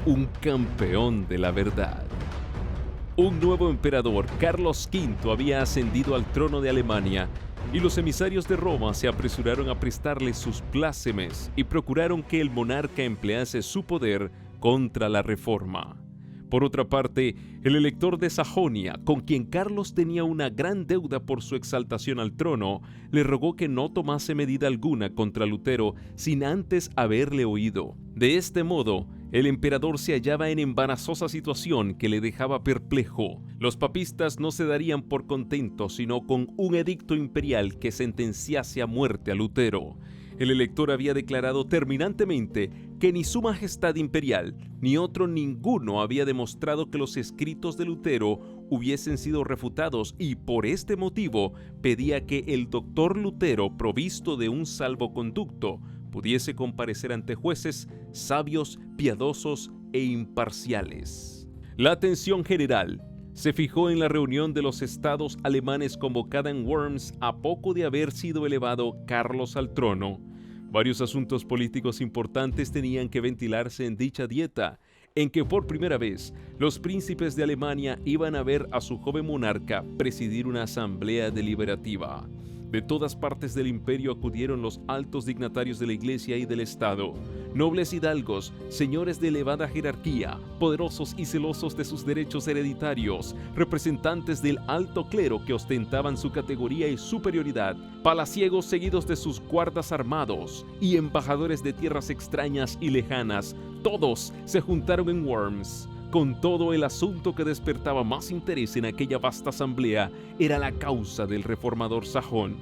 un campeón de la verdad. Un nuevo emperador, Carlos V, había ascendido al trono de Alemania y los emisarios de Roma se apresuraron a prestarle sus plácemes y procuraron que el monarca emplease su poder contra la reforma. Por otra parte, el elector de Sajonia, con quien Carlos tenía una gran deuda por su exaltación al trono, le rogó que no tomase medida alguna contra Lutero sin antes haberle oído. De este modo, el emperador se hallaba en embarazosa situación que le dejaba perplejo. Los papistas no se darían por contentos sino con un edicto imperial que sentenciase a muerte a Lutero. El elector había declarado terminantemente que ni su majestad imperial ni otro ninguno había demostrado que los escritos de Lutero hubiesen sido refutados y por este motivo pedía que el doctor Lutero, provisto de un salvoconducto, pudiese comparecer ante jueces sabios, piadosos e imparciales. La atención general se fijó en la reunión de los estados alemanes convocada en Worms a poco de haber sido elevado Carlos al trono. Varios asuntos políticos importantes tenían que ventilarse en dicha dieta, en que por primera vez los príncipes de Alemania iban a ver a su joven monarca presidir una asamblea deliberativa. De todas partes del imperio acudieron los altos dignatarios de la Iglesia y del Estado, nobles hidalgos, señores de elevada jerarquía, poderosos y celosos de sus derechos hereditarios, representantes del alto clero que ostentaban su categoría y superioridad, palaciegos seguidos de sus guardas armados y embajadores de tierras extrañas y lejanas. Todos se juntaron en Worms. Con todo, el asunto que despertaba más interés en aquella vasta asamblea era la causa del reformador sajón.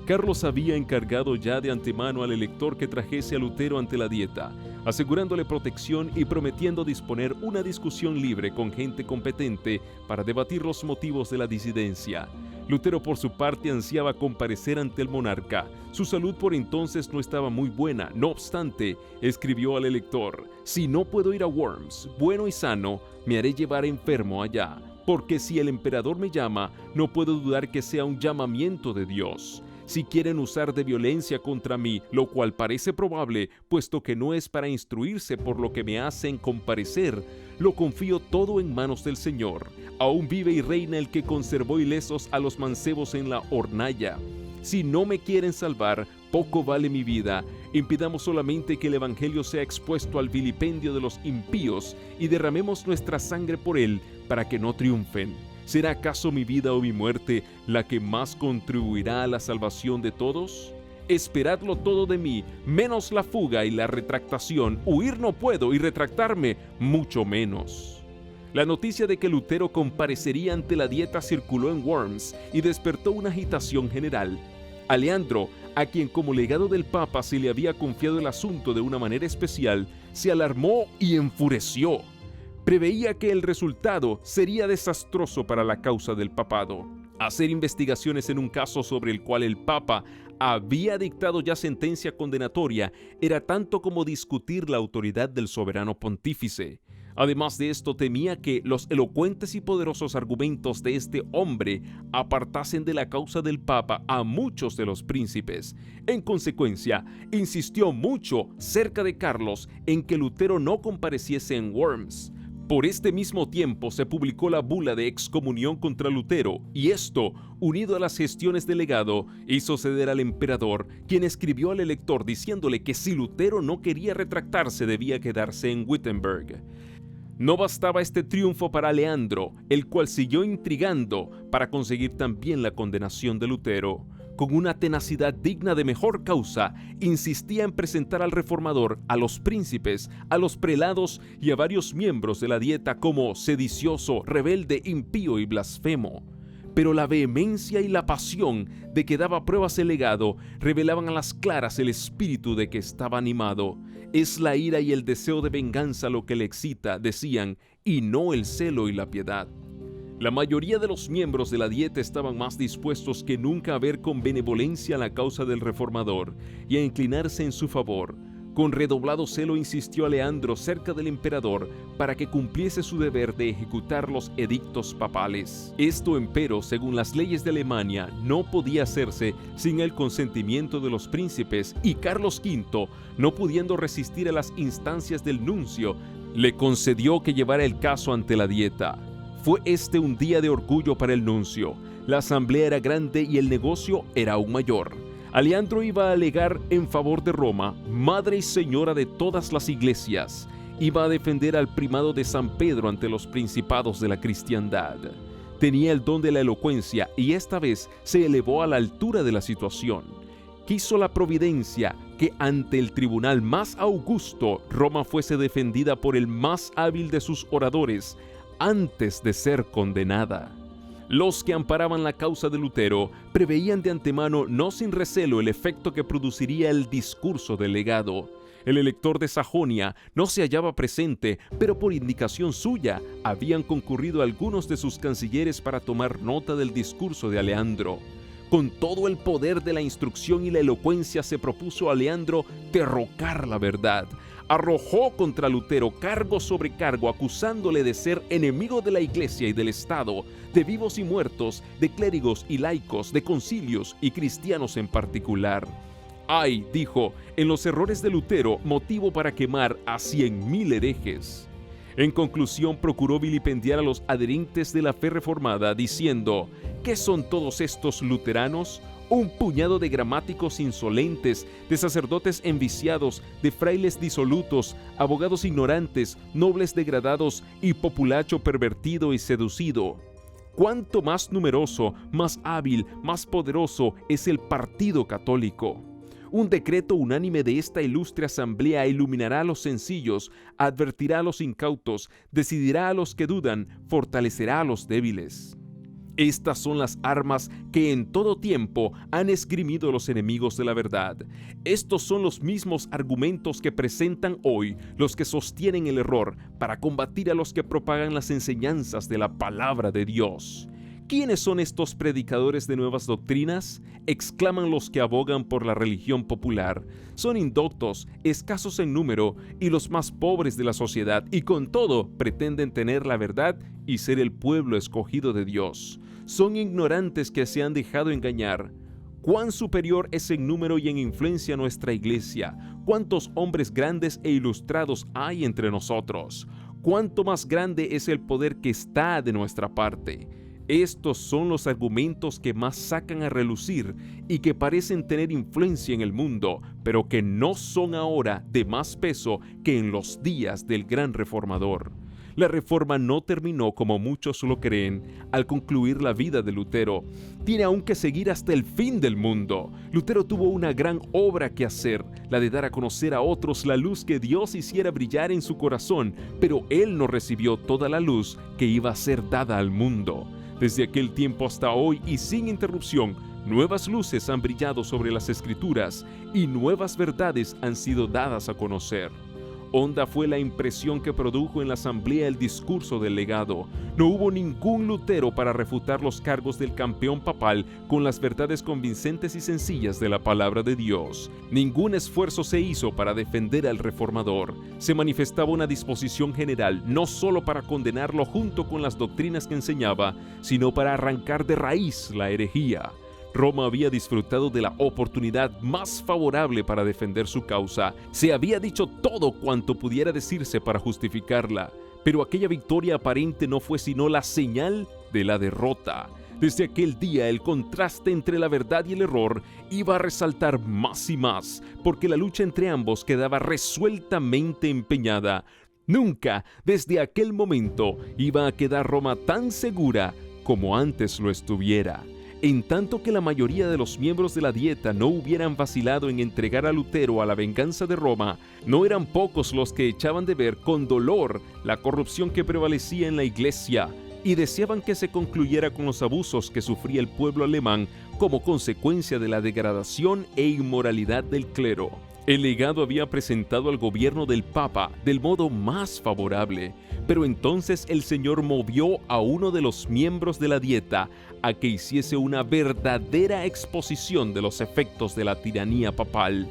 Carlos había encargado ya de antemano al elector que trajese a Lutero ante la dieta, asegurándole protección y prometiendo disponer una discusión libre con gente competente para debatir los motivos de la disidencia. Lutero, por su parte, ansiaba comparecer ante el monarca. Su salud por entonces no estaba muy buena. No obstante, escribió al elector: «Si no puedo ir a Worms, bueno y sano, me haré llevar enfermo allá, porque si el emperador me llama, no puedo dudar que sea un llamamiento de Dios. Si quieren usar de violencia contra mí, lo cual parece probable, puesto que no es para instruirse por lo que me hacen comparecer, lo confío todo en manos del Señor. Aún vive y reina el que conservó ilesos a los mancebos en la hornalla. Si no me quieren salvar, poco vale mi vida. Impidamos solamente que el evangelio sea expuesto al vilipendio de los impíos y derramemos nuestra sangre por él para que no triunfen. ¿Será acaso mi vida o mi muerte la que más contribuirá a la salvación de todos? Esperadlo todo de mí, menos la fuga y la retractación. Huir no puedo y retractarme mucho menos». La noticia de que Lutero comparecería ante la dieta circuló en Worms y despertó una agitación general. A Leandro, a quien como legado del Papa se le había confiado el asunto de una manera especial, se alarmó y enfureció. Preveía que el resultado sería desastroso para la causa del papado. Hacer investigaciones en un caso sobre el cual el Papa había dictado ya sentencia condenatoria era tanto como discutir la autoridad del soberano pontífice. Además de esto, temía que los elocuentes y poderosos argumentos de este hombre apartasen de la causa del Papa a muchos de los príncipes. En consecuencia, insistió mucho cerca de Carlos en que Lutero no compareciese en Worms. Por este mismo tiempo se publicó la bula de excomunión contra Lutero, y esto, unido a las gestiones del legado, hizo ceder al emperador, quien escribió al elector diciéndole que si Lutero no quería retractarse debía quedarse en Wittenberg. No bastaba este triunfo para Leandro, el cual siguió intrigando para conseguir también la condenación de Lutero. Con una tenacidad digna de mejor causa, insistía en presentar al reformador, a los príncipes, a los prelados y a varios miembros de la dieta como sedicioso, rebelde, impío y blasfemo. Pero la vehemencia y la pasión de que daba pruebas el legado revelaban a las claras el espíritu de que estaba animado. Es la ira y el deseo de venganza lo que le excita, decían, y no el celo y la piedad. La mayoría de los miembros de la dieta estaban más dispuestos que nunca a ver con benevolencia la causa del reformador y a inclinarse en su favor. Con redoblado celo insistió a Leandro cerca del emperador para que cumpliese su deber de ejecutar los edictos papales. Esto, empero, según las leyes de Alemania, no podía hacerse sin el consentimiento de los príncipes, y Carlos V, no pudiendo resistir a las instancias del nuncio, le concedió que llevara el caso ante la Dieta. Fue este un día de orgullo para el nuncio. La asamblea era grande y el negocio era aún mayor. Aleandro iba a alegar en favor de Roma, madre y señora de todas las iglesias. Iba a defender al primado de San Pedro ante los principados de la cristiandad. Tenía el don de la elocuencia y esta vez se elevó a la altura de la situación. Quiso la providencia que ante el tribunal más augusto Roma fuese defendida por el más hábil de sus oradores antes de ser condenada. Los que amparaban la causa de Lutero preveían de antemano, no sin recelo, el efecto que produciría el discurso del legado. El elector de Sajonia no se hallaba presente, pero por indicación suya habían concurrido algunos de sus cancilleres para tomar nota del discurso de Aleandro. Con todo el poder de la instrucción y la elocuencia se propuso Aleandro derrocar la verdad. Arrojó contra Lutero cargo sobre cargo, acusándole de ser enemigo de la Iglesia y del Estado, de vivos y muertos, de clérigos y laicos, de concilios y cristianos en particular. Hay, dijo, en los errores de Lutero motivo para quemar a 100,000 herejes. En conclusión, procuró vilipendiar a los adherentes de la fe reformada, diciendo: ¿qué son todos estos luteranos? Un puñado de gramáticos insolentes, de sacerdotes enviciados, de frailes disolutos, abogados ignorantes, nobles degradados y populacho pervertido y seducido. Cuánto más numeroso, más hábil, más poderoso es el partido católico. Un decreto unánime de esta ilustre asamblea iluminará a los sencillos, advertirá a los incautos, decidirá a los que dudan, fortalecerá a los débiles. Estas son las armas que en todo tiempo han esgrimido los enemigos de la verdad. Estos son los mismos argumentos que presentan hoy los que sostienen el error para combatir a los que propagan las enseñanzas de la palabra de Dios. ¿Quiénes son estos predicadores de nuevas doctrinas? Exclaman los que abogan por la religión popular. Son indoctos, escasos en número y los más pobres de la sociedad, y con todo pretenden tener la verdad y ser el pueblo escogido de Dios. Son ignorantes que se han dejado engañar. ¿Cuán superior es en número y en influencia nuestra iglesia? ¿Cuántos hombres grandes e ilustrados hay entre nosotros? ¿Cuánto más grande es el poder que está de nuestra parte? Estos son los argumentos que más sacan a relucir y que parecen tener influencia en el mundo, pero que no son ahora de más peso que en los días del gran reformador. La reforma no terminó como muchos lo creen al concluir la vida de Lutero. Tiene aún que seguir hasta el fin del mundo. Lutero tuvo una gran obra que hacer, la de dar a conocer a otros la luz que Dios hiciera brillar en su corazón, pero él no recibió toda la luz que iba a ser dada al mundo. Desde aquel tiempo hasta hoy y sin interrupción, nuevas luces han brillado sobre las Escrituras y nuevas verdades han sido dadas a conocer. Honda fue la impresión que produjo en la asamblea el discurso del legado. No hubo ningún Lutero para refutar los cargos del campeón papal con las verdades convincentes y sencillas de la palabra de Dios. Ningún esfuerzo se hizo para defender al reformador. Se manifestaba una disposición general no solo para condenarlo junto con las doctrinas que enseñaba, sino para arrancar de raíz la herejía. Roma había disfrutado de la oportunidad más favorable para defender su causa. Se había dicho todo cuanto pudiera decirse para justificarla, pero aquella victoria aparente no fue sino la señal de la derrota. Desde aquel día el contraste entre la verdad y el error iba a resaltar más y más, porque la lucha entre ambos quedaba resueltamente empeñada. Nunca, desde aquel momento, iba a quedar Roma tan segura como antes lo estuviera. En tanto que la mayoría de los miembros de la Dieta no hubieran vacilado en entregar a Lutero a la venganza de Roma, no eran pocos los que echaban de ver con dolor la corrupción que prevalecía en la Iglesia y deseaban que se concluyera con los abusos que sufría el pueblo alemán como consecuencia de la degradación e inmoralidad del clero. El legado había presentado al gobierno del Papa del modo más favorable, pero entonces el Señor movió a uno de los miembros de la Dieta a que hiciese una verdadera exposición de los efectos de la tiranía papal.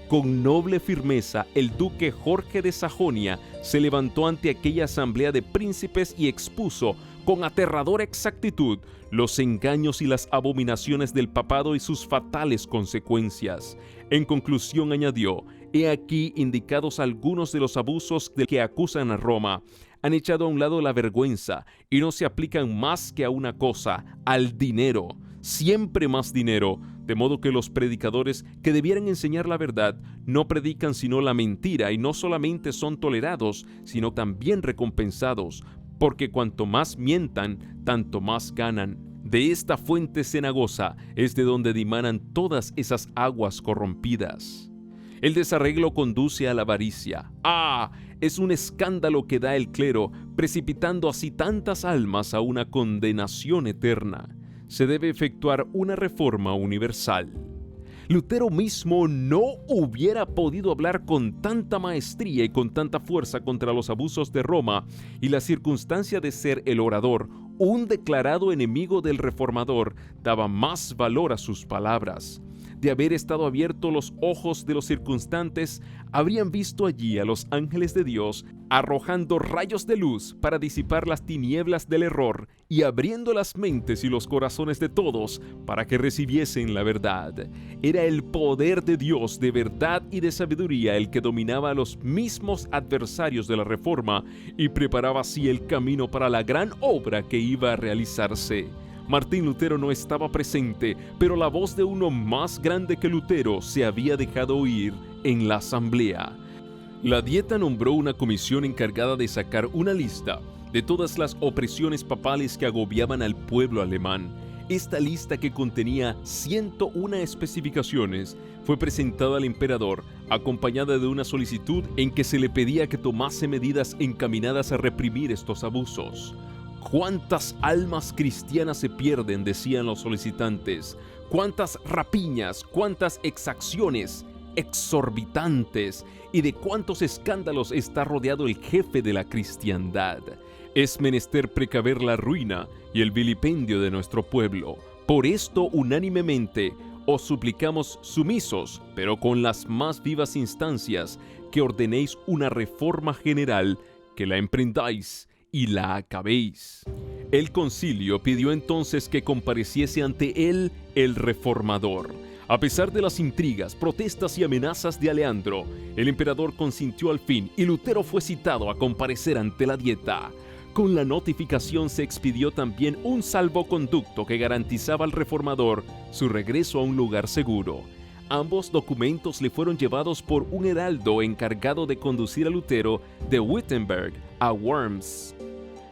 Con noble firmeza, el duque Jorge de Sajonia se levantó ante aquella asamblea de príncipes y expuso con aterradora exactitud los engaños y las abominaciones del papado y sus fatales consecuencias. En conclusión añadió: He aquí indicados algunos de los abusos de que acusan a Roma. Han echado a un lado la vergüenza y no se aplican más que a una cosa, al dinero, siempre más dinero, de modo que los predicadores que debieran enseñar la verdad no predican sino la mentira y no solamente son tolerados, sino también recompensados, porque cuanto más mientan, tanto más ganan. De esta fuente cenagosa es de donde dimanan todas esas aguas corrompidas. El desarreglo conduce a la avaricia. ¡Ah! Es un escándalo que da el clero, precipitando así tantas almas a una condenación eterna. Se debe efectuar una reforma universal. Lutero mismo no hubiera podido hablar con tanta maestría y con tanta fuerza contra los abusos de Roma, y la circunstancia de ser el orador, un declarado enemigo del reformador, daba más valor a sus palabras. De haber estado abiertos los ojos de los circunstantes, habrían visto allí a los ángeles de Dios arrojando rayos de luz para disipar las tinieblas del error y abriendo las mentes y los corazones de todos para que recibiesen la verdad. Era el poder de Dios de verdad y de sabiduría el que dominaba a los mismos adversarios de la Reforma y preparaba así el camino para la gran obra que iba a realizarse. Martín Lutero no estaba presente, pero la voz de uno más grande que Lutero se había dejado oír en la asamblea. La Dieta nombró una comisión encargada de sacar una lista de todas las opresiones papales que agobiaban al pueblo alemán. Esta lista, que contenía 101 especificaciones, fue presentada al emperador, acompañada de una solicitud en que se le pedía que tomase medidas encaminadas a reprimir estos abusos. ¿Cuántas almas cristianas se pierden?, decían los solicitantes. ¿Cuántas rapiñas, cuántas exacciones exorbitantes y de cuántos escándalos está rodeado el jefe de la cristiandad? Es menester precaver la ruina y el vilipendio de nuestro pueblo. Por esto, unánimemente, os suplicamos sumisos, pero con las más vivas instancias, que ordenéis una reforma general, que la emprendáis y la acabéis. El concilio pidió entonces que compareciese ante él el reformador. A pesar de las intrigas, protestas y amenazas de Aleandro, el emperador consintió al fin y Lutero fue citado a comparecer ante la Dieta. Con la notificación se expidió también un salvoconducto que garantizaba al reformador su regreso a un lugar seguro. Ambos documentos le fueron llevados por un heraldo encargado de conducir a Lutero de Wittenberg a Worms.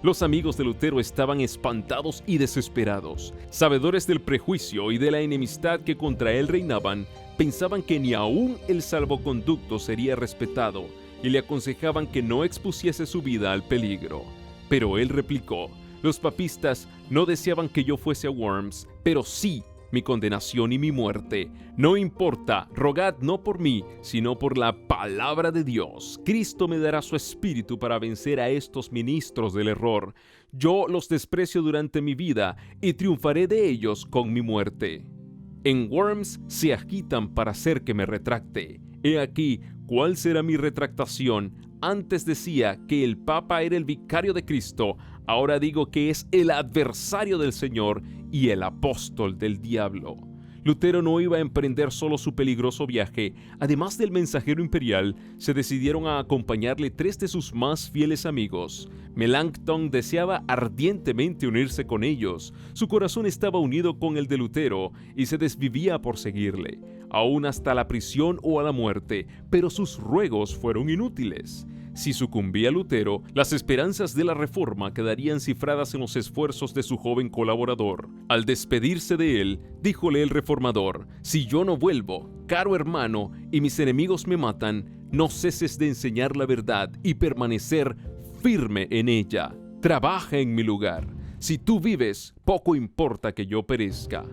Los amigos de Lutero estaban espantados y desesperados. Sabedores del prejuicio y de la enemistad que contra él reinaban, pensaban que ni aún el salvoconducto sería respetado y le aconsejaban que no expusiese su vida al peligro. Pero él replicó: los papistas no deseaban que yo fuese a Worms, pero sí mi condenación y mi muerte. No importa, rogad no por mí, sino por la palabra de Dios. Cristo me dará su espíritu para vencer a estos ministros del error. Yo los desprecio durante mi vida y triunfaré de ellos con mi muerte. En Worms se agitan para hacer que me retracte. He aquí cuál será mi retractación. Antes decía que el Papa era el vicario de Cristo, ahora digo que es el adversario del Señor y el apóstol del diablo. Lutero no iba a emprender solo su peligroso viaje. Además del mensajero imperial, se decidieron a acompañarle 3 de sus más fieles amigos. Melanchthon deseaba ardientemente unirse con ellos. Su corazón estaba unido con el de Lutero y se desvivía por seguirle, aún hasta la prisión o a la muerte, pero sus ruegos fueron inútiles. Si sucumbía Lutero, las esperanzas de la reforma quedarían cifradas en los esfuerzos de su joven colaborador. Al despedirse de él, díjole el reformador: si yo no vuelvo, caro hermano, y mis enemigos me matan, no ceses de enseñar la verdad y permanecer firme en ella. Trabaja en mi lugar. Si tú vives, poco importa que yo perezca.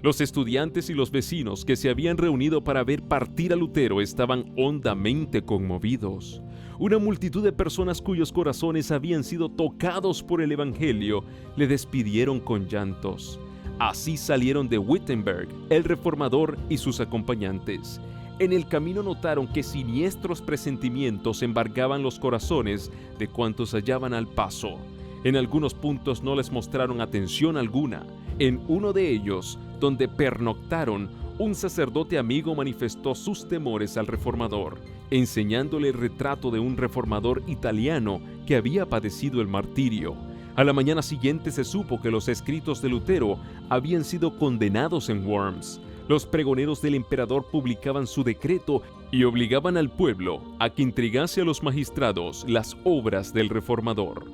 Los estudiantes y los vecinos que se habían reunido para ver partir a Lutero estaban hondamente conmovidos. Una multitud de personas cuyos corazones habían sido tocados por el Evangelio le despidieron con llantos. Así salieron de Wittenberg el reformador y sus acompañantes. En el camino notaron que siniestros presentimientos embargaban los corazones de cuantos hallaban al paso. En algunos puntos no les mostraron atención alguna. En uno de ellos, donde pernoctaron, un sacerdote amigo manifestó sus temores al reformador, enseñándole el retrato de un reformador italiano que había padecido el martirio. A la mañana siguiente se supo que los escritos de Lutero habían sido condenados en Worms. Los pregoneros del emperador publicaban su decreto y obligaban al pueblo a que entregase a los magistrados las obras del reformador.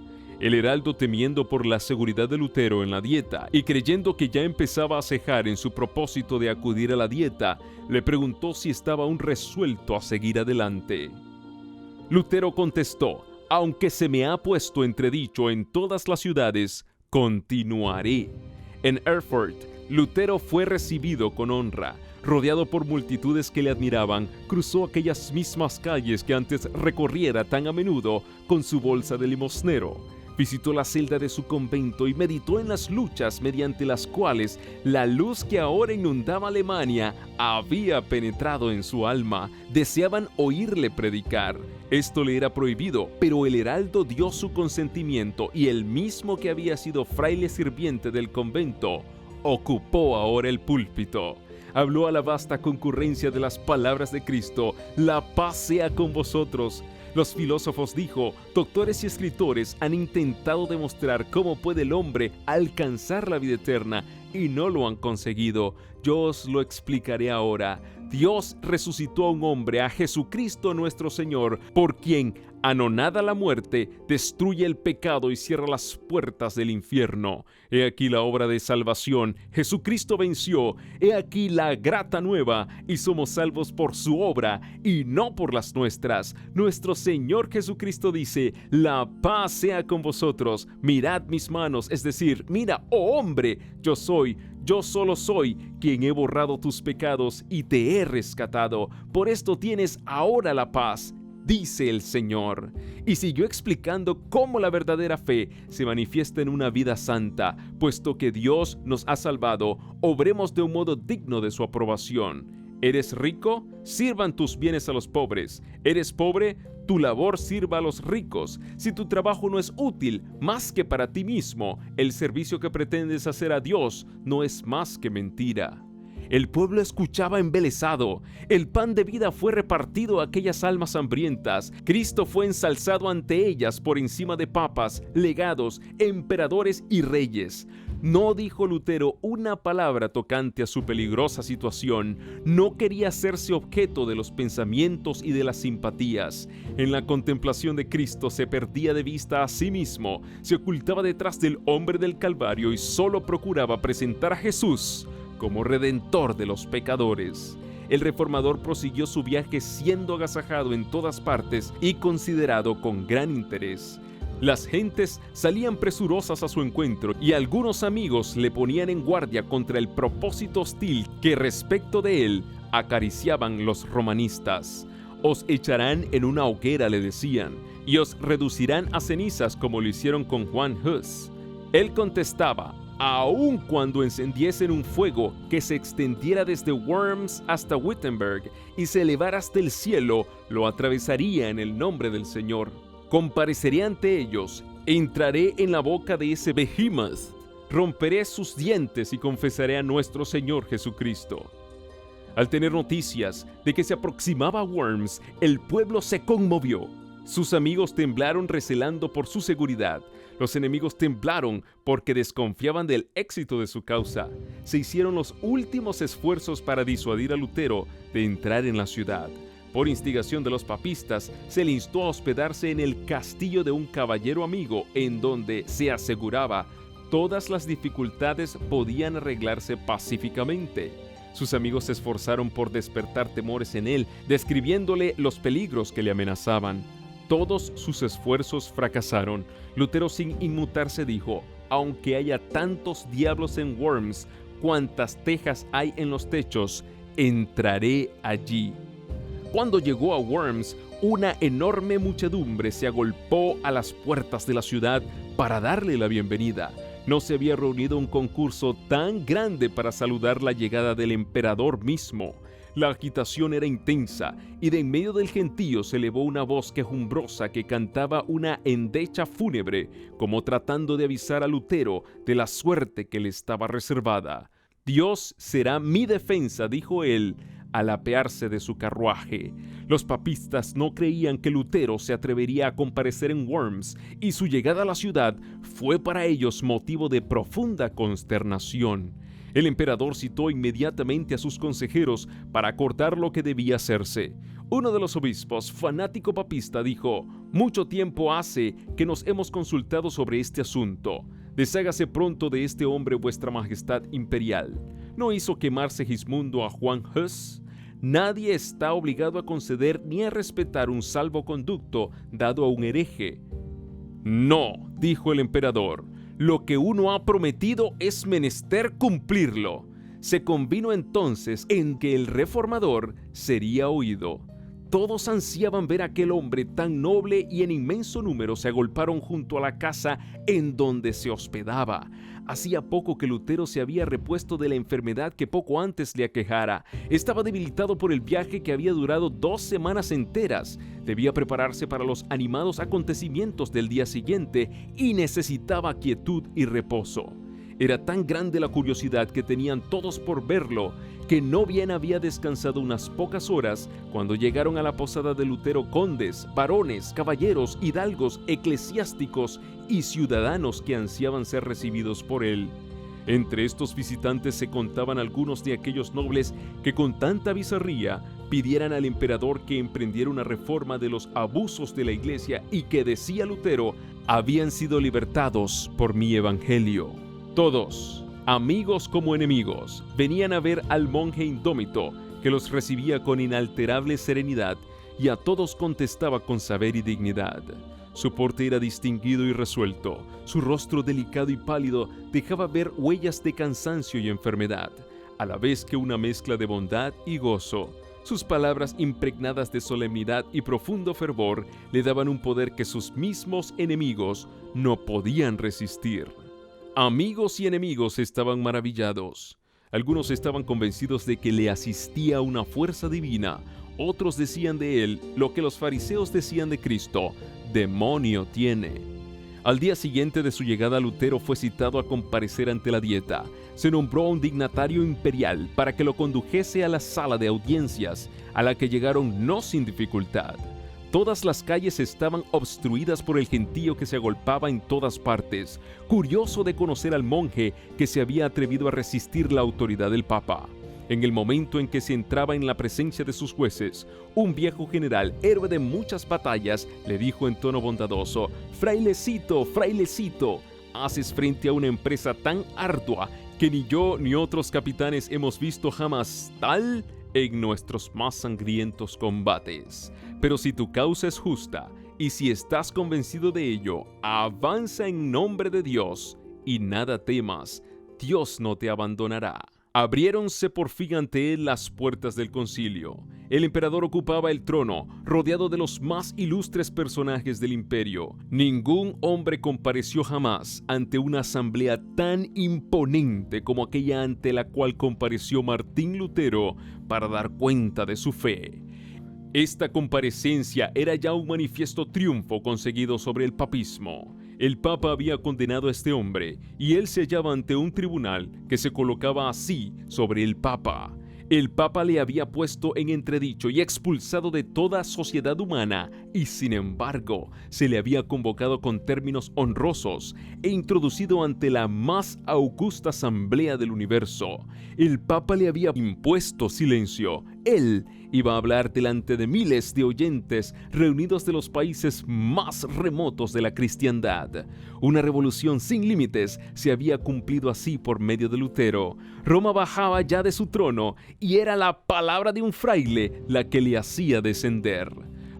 El heraldo, temiendo por la seguridad de Lutero en la dieta y creyendo que ya empezaba a cejar en su propósito de acudir a la dieta, le preguntó si estaba aún resuelto a seguir adelante. Lutero contestó: «Aunque se me ha puesto entredicho en todas las ciudades, continuaré». En Erfurt, Lutero fue recibido con honra. Rodeado por multitudes que le admiraban, cruzó aquellas mismas calles que antes recorriera tan a menudo con su bolsa de limosnero. Visitó la celda de su convento y meditó en las luchas mediante las cuales la luz que ahora inundaba Alemania había penetrado en su alma. Deseaban oírle predicar. Esto le era prohibido, pero el heraldo dio su consentimiento y el mismo que había sido fraile sirviente del convento ocupó ahora el púlpito. Habló a la vasta concurrencia de las palabras de Cristo: «La paz sea con vosotros». Los filósofos, dijo, doctores y escritores han intentado demostrar cómo puede el hombre alcanzar la vida eterna y no lo han conseguido. Yo os lo explicaré ahora. Dios resucitó a un hombre, a Jesucristo nuestro Señor, por quien anonada la muerte, destruye el pecado y cierra las puertas del infierno. He aquí la obra de salvación. Jesucristo venció. He aquí la grata nueva, y somos salvos por su obra y no por las nuestras. Nuestro Señor Jesucristo dice: «La paz sea con vosotros. Mirad mis manos», es decir, mira, oh hombre, yo solo soy quien he borrado tus pecados y te he rescatado. Por esto tienes ahora la paz, dice el Señor. Y siguió explicando cómo la verdadera fe se manifiesta en una vida santa. Puesto que Dios nos ha salvado, obremos de un modo digno de su aprobación. ¿Eres rico? Sirvan tus bienes a los pobres. ¿Eres pobre? Tu labor sirva a los ricos. Si tu trabajo no es útil más que para ti mismo, el servicio que pretendes hacer a Dios no es más que mentira. El pueblo escuchaba embelesado. El pan de vida fue repartido a aquellas almas hambrientas. Cristo fue ensalzado ante ellas por encima de papas, legados, emperadores y reyes. No dijo Lutero una palabra tocante a su peligrosa situación. No quería hacerse objeto de los pensamientos y de las simpatías. En la contemplación de Cristo se perdía de vista a sí mismo, se ocultaba detrás del hombre del Calvario y solo procuraba presentar a Jesús como redentor de los pecadores. El reformador prosiguió su viaje siendo agasajado en todas partes y considerado con gran interés. Las gentes salían presurosas a su encuentro y algunos amigos le ponían en guardia contra el propósito hostil que respecto de él acariciaban los romanistas. «Os echarán en una hoguera», le decían, «y os reducirán a cenizas como lo hicieron con Juan Hus». Él contestaba: «Aun cuando encendiesen un fuego que se extendiera desde Worms hasta Wittenberg y se elevara hasta el cielo, lo atravesaría en el nombre del Señor. Compareceré ante ellos, entraré en la boca de ese behemoth, romperé sus dientes y confesaré a nuestro Señor Jesucristo». Al tener noticias de que se aproximaba a Worms, el pueblo se conmovió. Sus amigos temblaron recelando por su seguridad. Los enemigos temblaron porque desconfiaban del éxito de su causa. Se hicieron los últimos esfuerzos para disuadir a Lutero de entrar en la ciudad. Por instigación de los papistas, se le instó a hospedarse en el castillo de un caballero amigo, en donde, se aseguraba, todas las dificultades podían arreglarse pacíficamente. Sus amigos se esforzaron por despertar temores en él, describiéndole los peligros que le amenazaban. Todos sus esfuerzos fracasaron. Lutero, sin inmutarse, dijo: «Aunque haya tantos diablos en Worms, cuantas tejas hay en los techos, entraré allí». Cuando llegó a Worms, una enorme muchedumbre se agolpó a las puertas de la ciudad para darle la bienvenida. No se había reunido un concurso tan grande para saludar la llegada del emperador mismo. La agitación era intensa, y de en medio del gentío se elevó una voz quejumbrosa que cantaba una endecha fúnebre, como tratando de avisar a Lutero de la suerte que le estaba reservada. Dios será mi defensa, dijo él al apearse de su carruaje. Los papistas no creían que Lutero se atrevería a comparecer en Worms, y su llegada a la ciudad fue para ellos motivo de profunda consternación. El emperador citó inmediatamente a sus consejeros para acordar lo que debía hacerse. Uno de los obispos, fanático papista, dijo: «Mucho tiempo hace que nos hemos consultado sobre este asunto. Deshágase pronto de este hombre, vuestra majestad imperial. ¿No hizo quemar Segismundo a Juan Hus? Nadie está obligado a conceder ni a respetar un salvoconducto dado a un hereje». «No», dijo el emperador, «lo que uno ha prometido es menester cumplirlo». Se convino entonces en que el reformador sería oído. Todos ansiaban ver a aquel hombre tan noble, y en inmenso número se agolparon junto a la casa en donde se hospedaba. Hacía poco que Lutero se había repuesto de la enfermedad que poco antes le aquejara. Estaba debilitado por el viaje que había durado 2 semanas enteras. Debía prepararse para los animados acontecimientos del día siguiente y necesitaba quietud y reposo. Era tan grande la curiosidad que tenían todos por verlo, que no bien había descansado unas pocas horas cuando llegaron a la posada de Lutero condes, varones, caballeros, hidalgos, eclesiásticos y ciudadanos que ansiaban ser recibidos por él. Entre estos visitantes se contaban algunos de aquellos nobles que con tanta bizarría pidieran al emperador que emprendiera una reforma de los abusos de la iglesia y que, decía Lutero, habían sido libertados por mi evangelio. Todos, amigos como enemigos, venían a ver al monje indómito, que los recibía con inalterable serenidad y a todos contestaba con saber y dignidad. Su porte era distinguido y resuelto. Su rostro delicado y pálido dejaba ver huellas de cansancio y enfermedad, a la vez que una mezcla de bondad y gozo. Sus palabras, impregnadas de solemnidad y profundo fervor, le daban un poder que sus mismos enemigos no podían resistir. Amigos y enemigos estaban maravillados. Algunos estaban convencidos de que le asistía una fuerza divina. Otros decían de él lo que los fariseos decían de Cristo: «Demonio tiene». Al día siguiente de su llegada, Lutero fue citado a comparecer ante la Dieta. Se nombró a un dignatario imperial para que lo condujese a la sala de audiencias, a la que llegaron no sin dificultad. Todas las calles estaban obstruidas por el gentío que se agolpaba en todas partes, curioso de conocer al monje que se había atrevido a resistir la autoridad del Papa. En el momento en que se entraba en la presencia de sus jueces, un viejo general, héroe de muchas batallas, le dijo en tono bondadoso: «Frailecito, frailecito, haces frente a una empresa tan ardua que ni yo ni otros capitanes hemos visto jamás tal en nuestros más sangrientos combates. Pero si tu causa es justa y si estás convencido de ello, avanza en nombre de Dios y nada temas, Dios no te abandonará». Abriéronse por fin ante él las puertas del concilio. El emperador ocupaba el trono, rodeado de los más ilustres personajes del imperio. Ningún hombre compareció jamás ante una asamblea tan imponente como aquella ante la cual compareció Martín Lutero para dar cuenta de su fe. Esta comparecencia era ya un manifiesto triunfo conseguido sobre el papismo. El Papa había condenado a este hombre y él se hallaba ante un tribunal que se colocaba así sobre el Papa. El Papa le había puesto en entredicho y expulsado de toda sociedad humana, y sin embargo se le había convocado con términos honrosos e introducido ante la más augusta asamblea del universo. El Papa le había impuesto silencio. Él iba a hablar delante de miles de oyentes reunidos de los países más remotos de la cristiandad. Una revolución sin límites se había cumplido así por medio de Lutero. Roma bajaba ya de su trono y era la palabra de un fraile la que le hacía descender.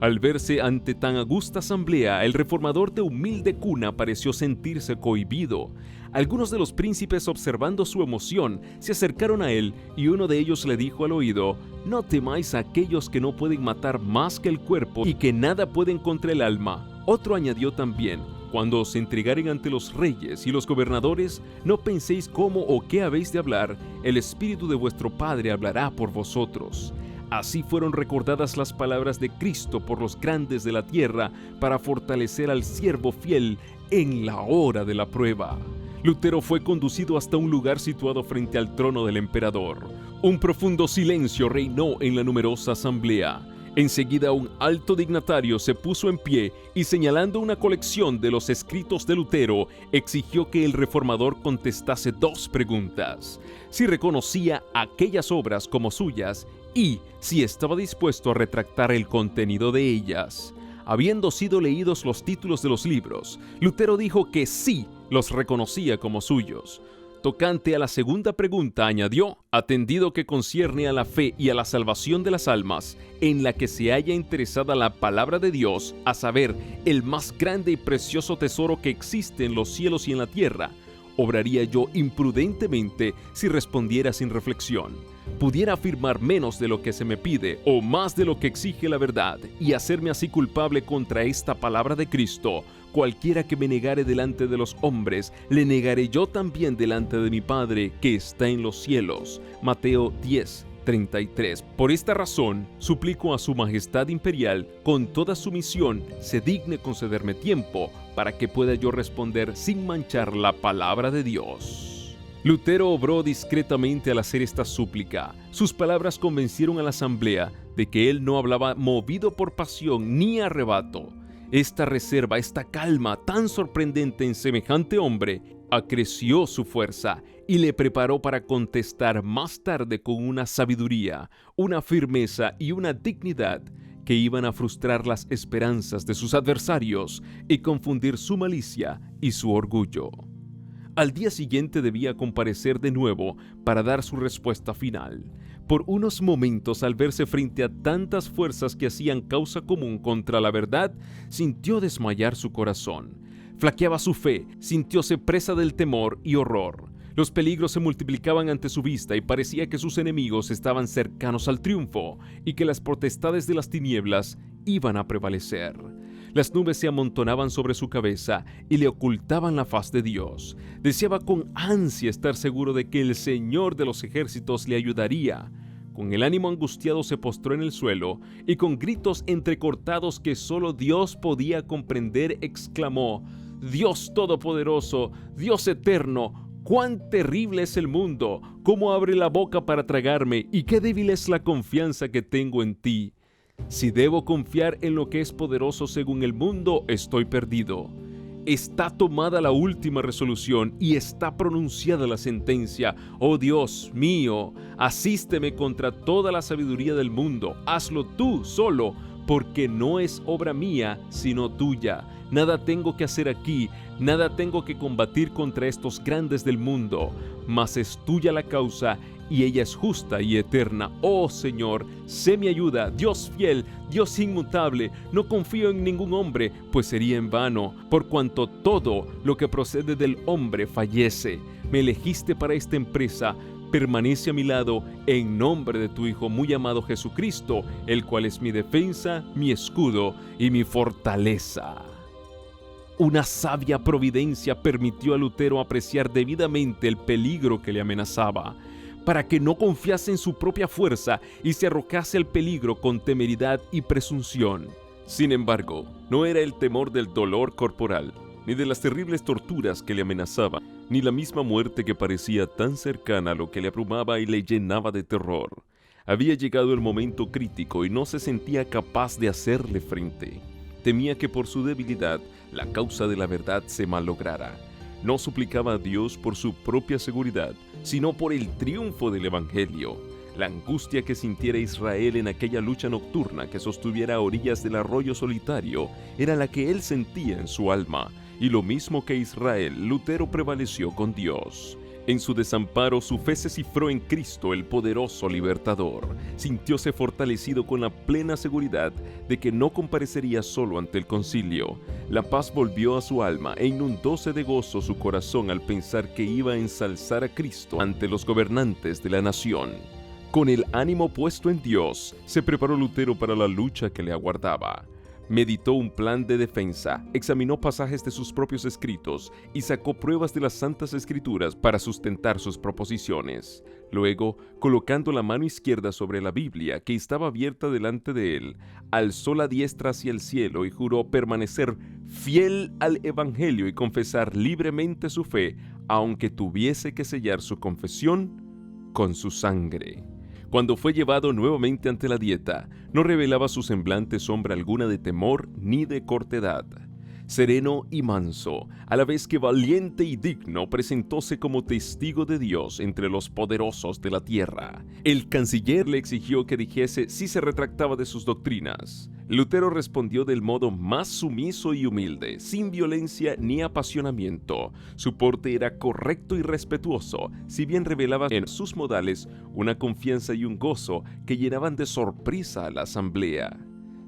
Al verse ante tan augusta asamblea, el reformador de humilde cuna pareció sentirse cohibido. Algunos de los príncipes, observando su emoción, se acercaron a él y uno de ellos le dijo al oído: «No temáis a aquellos que no pueden matar más que el cuerpo y que nada pueden contra el alma». Otro añadió también: «Cuando os entregaren ante los reyes y los gobernadores, no penséis cómo o qué habéis de hablar, el Espíritu de vuestro Padre hablará por vosotros». Así fueron recordadas las palabras de Cristo por los grandes de la tierra para fortalecer al siervo fiel en la hora de la prueba. Lutero fue conducido hasta un lugar situado frente al trono del emperador. Un profundo silencio reinó en la numerosa asamblea. Enseguida un alto dignatario se puso en pie y, señalando una colección de los escritos de Lutero, exigió que el reformador contestase 2 preguntas: si reconocía aquellas obras como suyas y si estaba dispuesto a retractar el contenido de ellas. Habiendo sido leídos los títulos de los libros, Lutero dijo que sí los reconocía como suyos. Tocante a la segunda pregunta, añadió: atendido que concierne a la fe y a la salvación de las almas, en la que se haya interesada la palabra de Dios, a saber, el más grande y precioso tesoro que existe en los cielos y en la tierra, obraría yo imprudentemente si respondiera sin reflexión. Pudiera afirmar menos de lo que se me pide o más de lo que exige la verdad y hacerme así culpable contra esta palabra de Cristo. Cualquiera que me negare delante de los hombres, le negaré yo también delante de mi Padre que está en los cielos. Mateo 10:33. Por esta razón, suplico a su Majestad Imperial, con toda sumisión, se digne concederme tiempo para que pueda yo responder sin manchar la palabra de Dios. Lutero obró discretamente al hacer esta súplica. Sus palabras convencieron a la asamblea de que él no hablaba movido por pasión ni arrebato. Esta reserva, esta calma tan sorprendente en semejante hombre, acreció su fuerza y le preparó para contestar más tarde con una sabiduría, una firmeza y una dignidad que iban a frustrar las esperanzas de sus adversarios y confundir su malicia y su orgullo. Al día siguiente debía comparecer de nuevo para dar su respuesta final. Por unos momentos, al verse frente a tantas fuerzas que hacían causa común contra la verdad, sintió desmayar su corazón. Flaqueaba su fe, sintióse presa del temor y horror. Los peligros se multiplicaban ante su vista y parecía que sus enemigos estaban cercanos al triunfo y que las potestades de las tinieblas iban a prevalecer. Las nubes se amontonaban sobre su cabeza y le ocultaban la faz de Dios. Deseaba con ansia estar seguro de que el Señor de los ejércitos le ayudaría. Con el ánimo angustiado se postró en el suelo y con gritos entrecortados que solo Dios podía comprender exclamó: «Dios Todopoderoso, Dios Eterno, cuán terrible es el mundo, cómo abre la boca para tragarme y qué débil es la confianza que tengo en ti. Si debo confiar en lo que es poderoso según el mundo, estoy perdido. Está tomada la última resolución y está pronunciada la sentencia. Oh Dios mío, asísteme contra toda la sabiduría del mundo. Hazlo tú solo, porque no es obra mía, sino tuya. Nada tengo que hacer aquí, nada tengo que combatir contra estos grandes del mundo, mas es tuya la causa y ella es justa y eterna. Oh Señor, sé mi ayuda, Dios fiel, Dios inmutable. No confío en ningún hombre, pues sería en vano, por cuanto todo lo que procede del hombre fallece. Me elegiste para esta empresa. Permanece a mi lado en nombre de tu Hijo muy amado Jesucristo, el cual es mi defensa, mi escudo y mi fortaleza». Una sabia providencia permitió a Lutero apreciar debidamente el peligro que le amenazaba, para que no confiase en su propia fuerza y se arrojase al peligro con temeridad y presunción. Sin embargo, no era el temor del dolor corporal, ni de las terribles torturas que le amenazaban, ni la misma muerte que parecía tan cercana lo que le abrumaba y le llenaba de terror. Había llegado el momento crítico y no se sentía capaz de hacerle frente. Temía que por su debilidad la causa de la verdad se malograra. No suplicaba a Dios por su propia seguridad, sino por el triunfo del Evangelio. La angustia que sintiera Israel en aquella lucha nocturna que sostuviera a orillas del arroyo solitario era la que él sentía en su alma, y lo mismo que Israel, Lutero prevaleció con Dios. En su desamparo, su fe se cifró en Cristo, el poderoso libertador. Sintióse fortalecido con la plena seguridad de que no comparecería solo ante el concilio. La paz volvió a su alma e inundóse de gozo su corazón al pensar que iba a ensalzar a Cristo ante los gobernantes de la nación. Con el ánimo puesto en Dios, se preparó Lutero para la lucha que le aguardaba. Meditó un plan de defensa, examinó pasajes de sus propios escritos y sacó pruebas de las Santas Escrituras para sustentar sus proposiciones. Luego, colocando la mano izquierda sobre la Biblia, que estaba abierta delante de él, alzó la diestra hacia el cielo y juró permanecer fiel al Evangelio y confesar libremente su fe, aunque tuviese que sellar su confesión con su sangre. Cuando fue llevado nuevamente ante la dieta, no revelaba su semblante sombra alguna de temor ni de cortedad. Sereno y manso, a la vez que valiente y digno, presentóse como testigo de Dios entre los poderosos de la tierra. El canciller le exigió que dijese si se retractaba de sus doctrinas. Lutero respondió del modo más sumiso y humilde, sin violencia ni apasionamiento. Su porte era correcto y respetuoso, si bien revelaba en sus modales una confianza y un gozo que llenaban de sorpresa a la asamblea.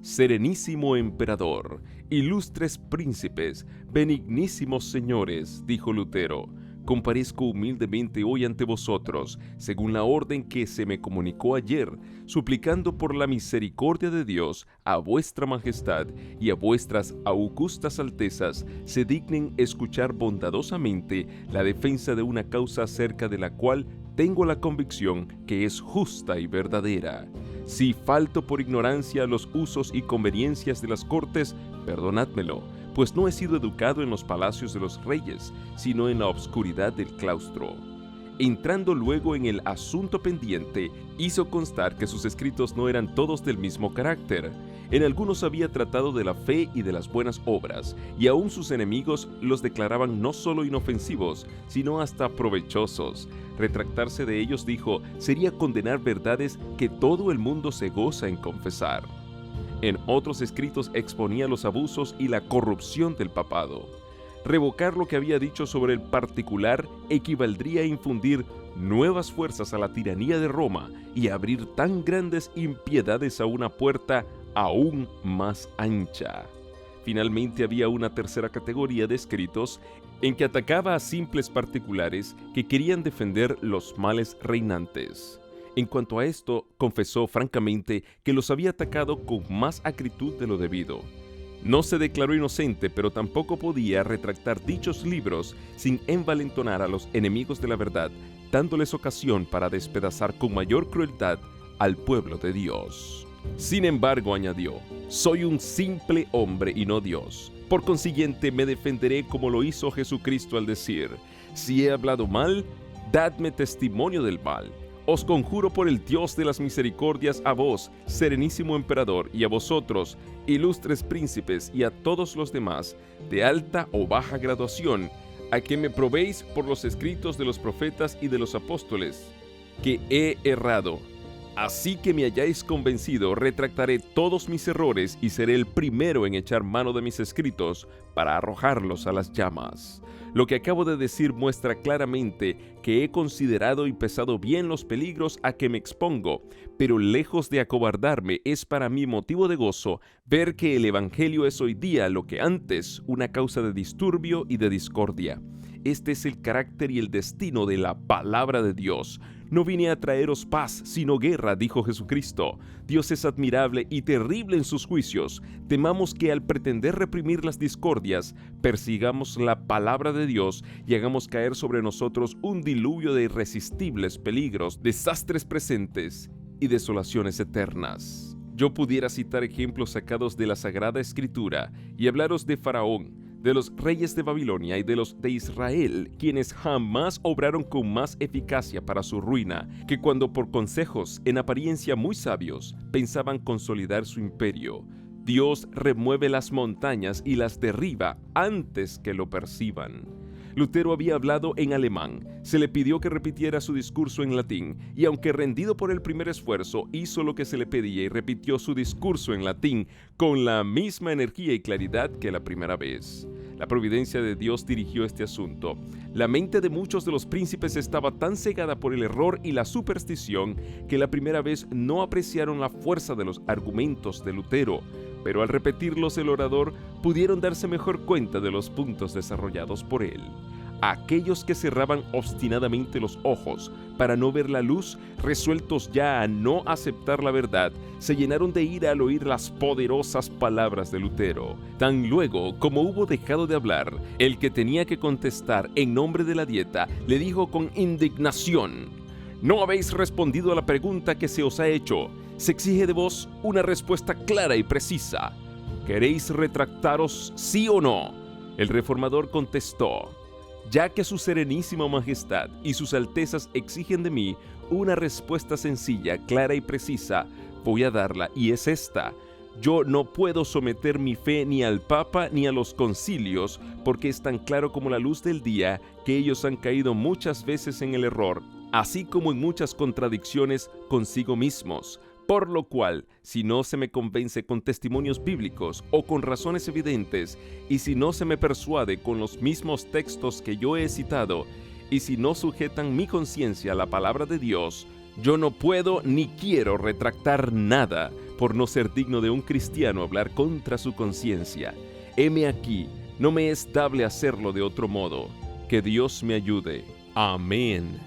Serenísimo emperador, ilustres príncipes, benignísimos señores, dijo Lutero, comparezco humildemente hoy ante vosotros, según la orden que se me comunicó ayer, suplicando por la misericordia de Dios a vuestra majestad y a vuestras augustas altezas se dignen escuchar bondadosamente la defensa de una causa acerca de la cual tengo la convicción que es justa y verdadera. Si falto por ignorancia a los usos y conveniencias de las cortes, perdonádmelo, pues no he sido educado en los palacios de los reyes, sino en la obscuridad del claustro. Entrando luego en el asunto pendiente, hizo constar que sus escritos no eran todos del mismo carácter. En algunos había tratado de la fe y de las buenas obras, y aún sus enemigos los declaraban no solo inofensivos, sino hasta provechosos. Retractarse de ellos, dijo, sería condenar verdades que todo el mundo se goza en confesar. En otros escritos exponía los abusos y la corrupción del papado. Revocar lo que había dicho sobre el particular equivaldría a infundir nuevas fuerzas a la tiranía de Roma y abrir tan grandes impiedades a una puerta aún más ancha. Finalmente había una tercera categoría de escritos en que atacaba a simples particulares que querían defender los males reinantes. En cuanto a esto, confesó francamente que los había atacado con más acritud de lo debido. No se declaró inocente, pero tampoco podía retractar dichos libros sin envalentonar a los enemigos de la verdad, dándoles ocasión para despedazar con mayor crueldad al pueblo de Dios. Sin embargo, añadió, soy un simple hombre y no Dios. Por consiguiente, me defenderé como lo hizo Jesucristo al decir, si he hablado mal, dadme testimonio del mal. Os conjuro por el Dios de las misericordias a vos, serenísimo emperador, y a vosotros, ilustres príncipes, y a todos los demás, de alta o baja graduación, a que me probéis por los escritos de los profetas y de los apóstoles, que he errado. Así que me hayáis convencido, retractaré todos mis errores y seré el primero en echar mano de mis escritos para arrojarlos a las llamas. Lo que acabo de decir muestra claramente que he considerado y pesado bien los peligros a que me expongo, pero lejos de acobardarme, es para mí motivo de gozo ver que el Evangelio es hoy día lo que antes una causa de disturbio y de discordia. Este es el carácter y el destino de la palabra de Dios. No vine a traeros paz, sino guerra, dijo Jesucristo. Dios es admirable y terrible en sus juicios. Temamos que al pretender reprimir las discordias, persigamos la palabra de Dios y hagamos caer sobre nosotros un diluvio de irresistibles peligros, desastres presentes y desolaciones eternas. Yo pudiera citar ejemplos sacados de la Sagrada Escritura y hablaros de Faraón, de los reyes de Babilonia y de los de Israel, quienes jamás obraron con más eficacia para su ruina que cuando por consejos, en apariencia muy sabios, pensaban consolidar su imperio. Dios remueve las montañas y las derriba antes que lo perciban. Lutero había hablado en alemán, se le pidió que repitiera su discurso en latín, y aunque rendido por el primer esfuerzo, hizo lo que se le pedía y repitió su discurso en latín con la misma energía y claridad que la primera vez. La providencia de Dios dirigió este asunto. La mente de muchos de los príncipes estaba tan cegada por el error y la superstición que la primera vez no apreciaron la fuerza de los argumentos de Lutero, pero al repetirlos el orador pudieron darse mejor cuenta de los puntos desarrollados por él. Aquellos que cerraban obstinadamente los ojos para no ver la luz, resueltos ya a no aceptar la verdad, se llenaron de ira al oír las poderosas palabras de Lutero. Tan luego como hubo dejado de hablar, el que tenía que contestar en nombre de la dieta le dijo con indignación: «No habéis respondido a la pregunta que se os ha hecho. Se exige de vos una respuesta clara y precisa. ¿Queréis retractaros, sí o no?». El reformador contestó: Ya que su serenísima majestad y sus altezas exigen de mí una respuesta sencilla, clara y precisa, voy a darla, y es esta. Yo no puedo someter mi fe ni al Papa ni a los concilios, porque es tan claro como la luz del día que ellos han caído muchas veces en el error, así como en muchas contradicciones consigo mismos. Por lo cual, si no se me convence con testimonios bíblicos o con razones evidentes, y si no se me persuade con los mismos textos que yo he citado, y si no sujetan mi conciencia a la palabra de Dios, yo no puedo ni quiero retractar nada, por no ser digno de un cristiano hablar contra su conciencia. Heme aquí, no me es dable hacerlo de otro modo. Que Dios me ayude. Amén.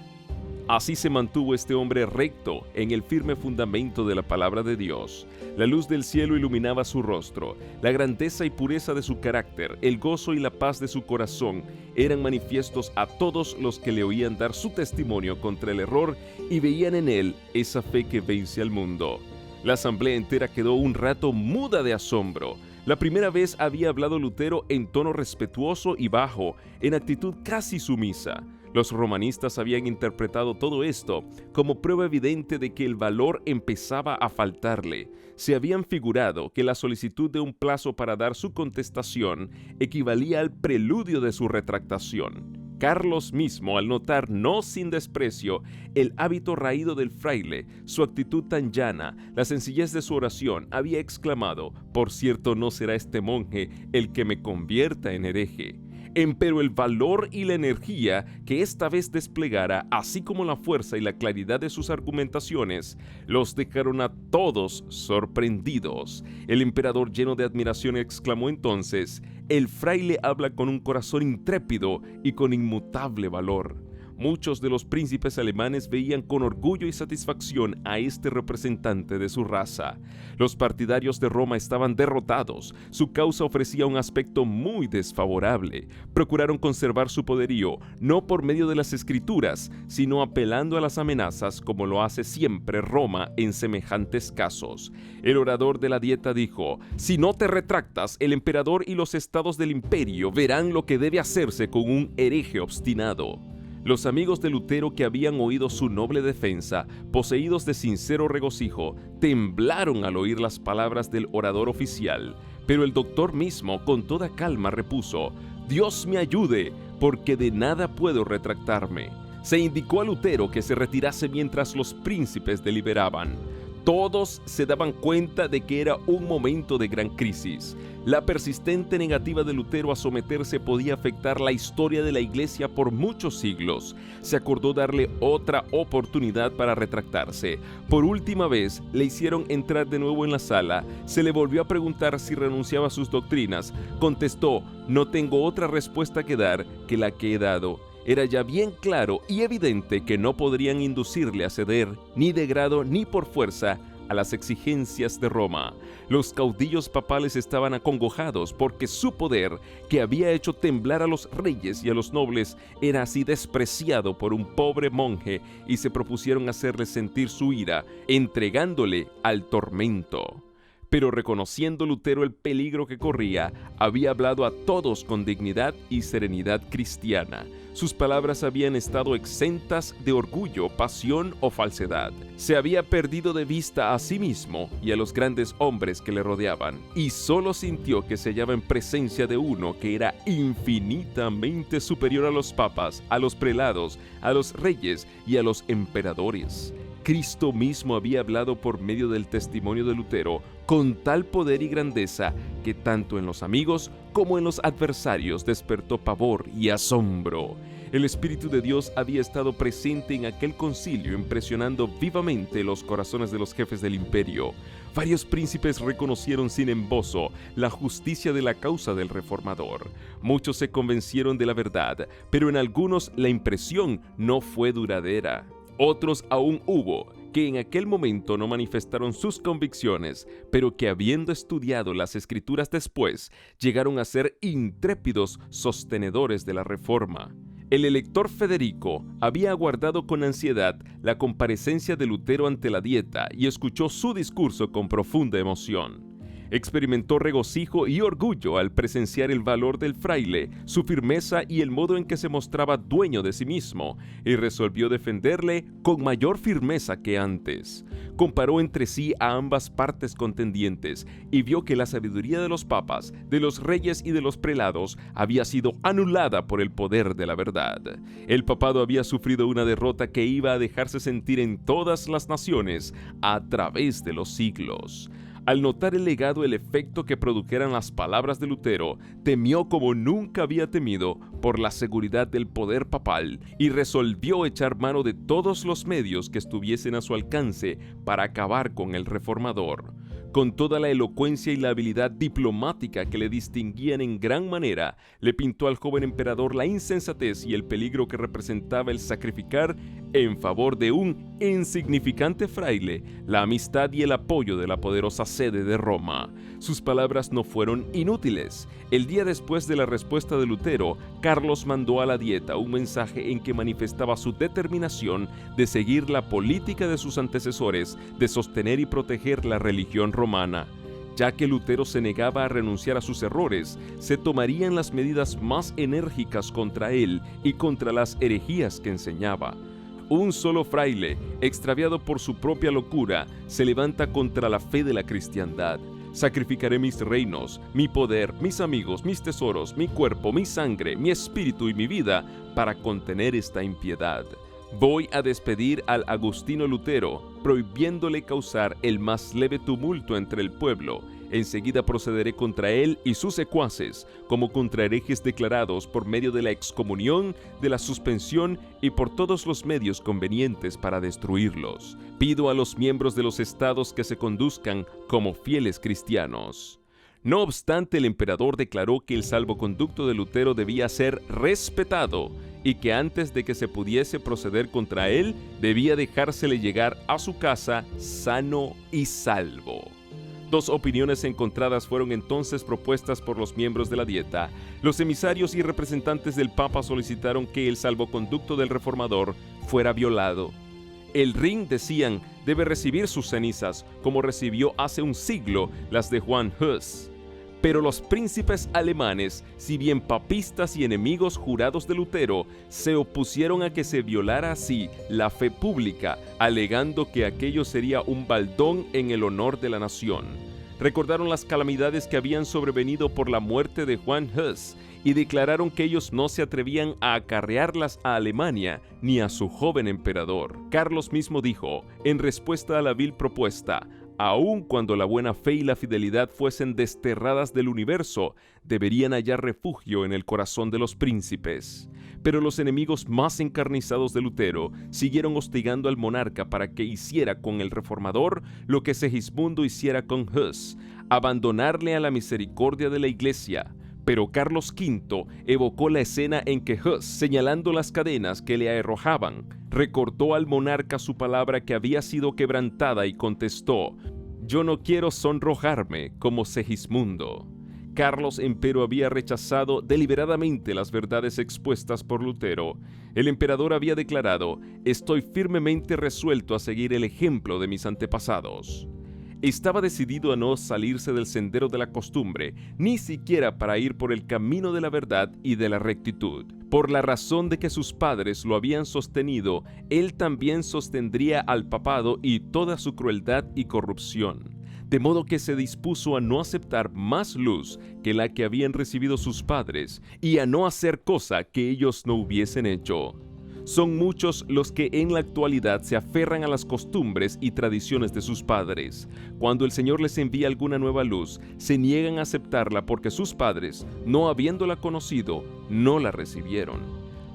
Así se mantuvo este hombre recto en el firme fundamento de la palabra de Dios. La luz del cielo iluminaba su rostro, la grandeza y pureza de su carácter, el gozo y la paz de su corazón eran manifiestos a todos los que le oían dar su testimonio contra el error y veían en él esa fe que vence al mundo. La asamblea entera quedó un rato muda de asombro. La primera vez había hablado Lutero en tono respetuoso y bajo, en actitud casi sumisa. Los romanistas habían interpretado todo esto como prueba evidente de que el valor empezaba a faltarle. Se habían figurado que la solicitud de un plazo para dar su contestación equivalía al preludio de su retractación. Carlos mismo, al notar no sin desprecio el hábito raído del fraile, su actitud tan llana, la sencillez de su oración, había exclamado: «Por cierto, no será este monje el que me convierta en hereje». Empero el valor y la energía que esta vez desplegara, así como la fuerza y la claridad de sus argumentaciones, los dejaron a todos sorprendidos. El emperador, lleno de admiración, exclamó entonces: «El fraile habla con un corazón intrépido y con inmutable valor». Muchos de los príncipes alemanes veían con orgullo y satisfacción a este representante de su raza. Los partidarios de Roma estaban derrotados, su causa ofrecía un aspecto muy desfavorable. Procuraron conservar su poderío, no por medio de las escrituras, sino apelando a las amenazas, como lo hace siempre Roma en semejantes casos. El orador de la Dieta dijo: «Si no te retractas, el emperador y los estados del imperio verán lo que debe hacerse con un hereje obstinado». Los amigos de Lutero, que habían oído su noble defensa, poseídos de sincero regocijo, temblaron al oír las palabras del orador oficial. Pero el doctor mismo, con toda calma, repuso: «Dios me ayude, porque de nada puedo retractarme». Se indicó a Lutero que se retirase mientras los príncipes deliberaban. Todos se daban cuenta de que era un momento de gran crisis. La persistente negativa de Lutero a someterse podía afectar la historia de la Iglesia por muchos siglos. Se acordó darle otra oportunidad para retractarse. Por última vez le hicieron entrar de nuevo en la sala. Se le volvió a preguntar si renunciaba a sus doctrinas. Contestó: «No tengo otra respuesta que dar que la que he dado». Era ya bien claro y evidente que no podrían inducirle a ceder, ni de grado ni por fuerza, a las exigencias de Roma. Los caudillos papales estaban acongojados porque su poder, que había hecho temblar a los reyes y a los nobles, era así despreciado por un pobre monje, y se propusieron hacerle sentir su ira, entregándole al tormento. Pero reconociendo Lutero el peligro que corría, había hablado a todos con dignidad y serenidad cristiana. Sus palabras habían estado exentas de orgullo, pasión o falsedad. Se había perdido de vista a sí mismo y a los grandes hombres que le rodeaban, y solo sintió que se hallaba en presencia de uno que era infinitamente superior a los papas, a los prelados, a los reyes y a los emperadores. Cristo mismo había hablado por medio del testimonio de Lutero con tal poder y grandeza que tanto en los amigos como en los adversarios despertó pavor y asombro. El Espíritu de Dios había estado presente en aquel concilio, impresionando vivamente los corazones de los jefes del imperio. Varios príncipes reconocieron sin embozo la justicia de la causa del reformador. Muchos se convencieron de la verdad, pero en algunos la impresión no fue duradera. Otros aún hubo que en aquel momento no manifestaron sus convicciones, pero que habiendo estudiado las Escrituras después, llegaron a ser intrépidos sostenedores de la Reforma. El elector Federico había aguardado con ansiedad la comparecencia de Lutero ante la Dieta y escuchó su discurso con profunda emoción. Experimentó regocijo y orgullo al presenciar el valor del fraile, su firmeza y el modo en que se mostraba dueño de sí mismo, y resolvió defenderle con mayor firmeza que antes. Comparó entre sí a ambas partes contendientes y vio que la sabiduría de los papas, de los reyes y de los prelados había sido anulada por el poder de la verdad. El papado había sufrido una derrota que iba a dejarse sentir en todas las naciones a través de los siglos. Al notar el legado y el efecto que produjeran las palabras de Lutero, temió como nunca había temido por la seguridad del poder papal y resolvió echar mano de todos los medios que estuviesen a su alcance para acabar con el reformador. Con toda la elocuencia y la habilidad diplomática que le distinguían en gran manera, le pintó al joven emperador la insensatez y el peligro que representaba el sacrificar en favor de un insignificante fraile la amistad y el apoyo de la poderosa sede de Roma. Sus palabras no fueron inútiles. El día después de la respuesta de Lutero, Carlos mandó a la Dieta un mensaje en que manifestaba su determinación de seguir la política de sus antecesores, de sostener y proteger la religión romana. Ya que Lutero se negaba a renunciar a sus errores, se tomarían las medidas más enérgicas contra él y contra las herejías que enseñaba. Un solo fraile, extraviado por su propia locura, se levanta contra la fe de la cristiandad. Sacrificaré mis reinos, mi poder, mis amigos, mis tesoros, mi cuerpo, mi sangre, mi espíritu y mi vida para contener esta impiedad. Voy a despedir al agustino Lutero, prohibiéndole causar el más leve tumulto entre el pueblo. Enseguida procederé contra él y sus secuaces, como contra herejes declarados por medio de la excomunión, de la suspensión y por todos los medios convenientes para destruirlos. Pido a los miembros de los estados que se conduzcan como fieles cristianos. No obstante, el emperador declaró que el salvoconducto de Lutero debía ser respetado y que antes de que se pudiese proceder contra él, debía dejársele llegar a su casa sano y salvo. Dos opiniones encontradas fueron entonces propuestas por los miembros de la Dieta. Los emisarios y representantes del Papa solicitaron que el salvoconducto del reformador fuera violado. El Rin, decían, debe recibir sus cenizas, como recibió hace un siglo las de Juan Hus. Pero los príncipes alemanes, si bien papistas y enemigos jurados de Lutero, se opusieron a que se violara así la fe pública, alegando que aquello sería un baldón en el honor de la nación. Recordaron las calamidades que habían sobrevenido por la muerte de Juan Hus y declararon que ellos no se atrevían a acarrearlas a Alemania ni a su joven emperador. Carlos mismo dijo, en respuesta a la vil propuesta: aun cuando la buena fe y la fidelidad fuesen desterradas del universo, deberían hallar refugio en el corazón de los príncipes. Pero los enemigos más encarnizados de Lutero siguieron hostigando al monarca para que hiciera con el reformador lo que Segismundo hiciera con Hus, abandonarle a la misericordia de la Iglesia. Pero Carlos V evocó la escena en que Hus, señalando las cadenas que le arrojaban, recordó al monarca su palabra que había sido quebrantada y contestó: «Yo no quiero sonrojarme como Segismundo». Carlos, empero, había rechazado deliberadamente las verdades expuestas por Lutero. El emperador había declarado: «Estoy firmemente resuelto a seguir el ejemplo de mis antepasados». Estaba decidido a no salirse del sendero de la costumbre, ni siquiera para ir por el camino de la verdad y de la rectitud. Por la razón de que sus padres lo habían sostenido, él también sostendría al papado y toda su crueldad y corrupción. De modo que se dispuso a no aceptar más luz que la que habían recibido sus padres y a no hacer cosa que ellos no hubiesen hecho. Son muchos los que en la actualidad se aferran a las costumbres y tradiciones de sus padres. Cuando el Señor les envía alguna nueva luz, se niegan a aceptarla porque sus padres, no habiéndola conocido, no la recibieron.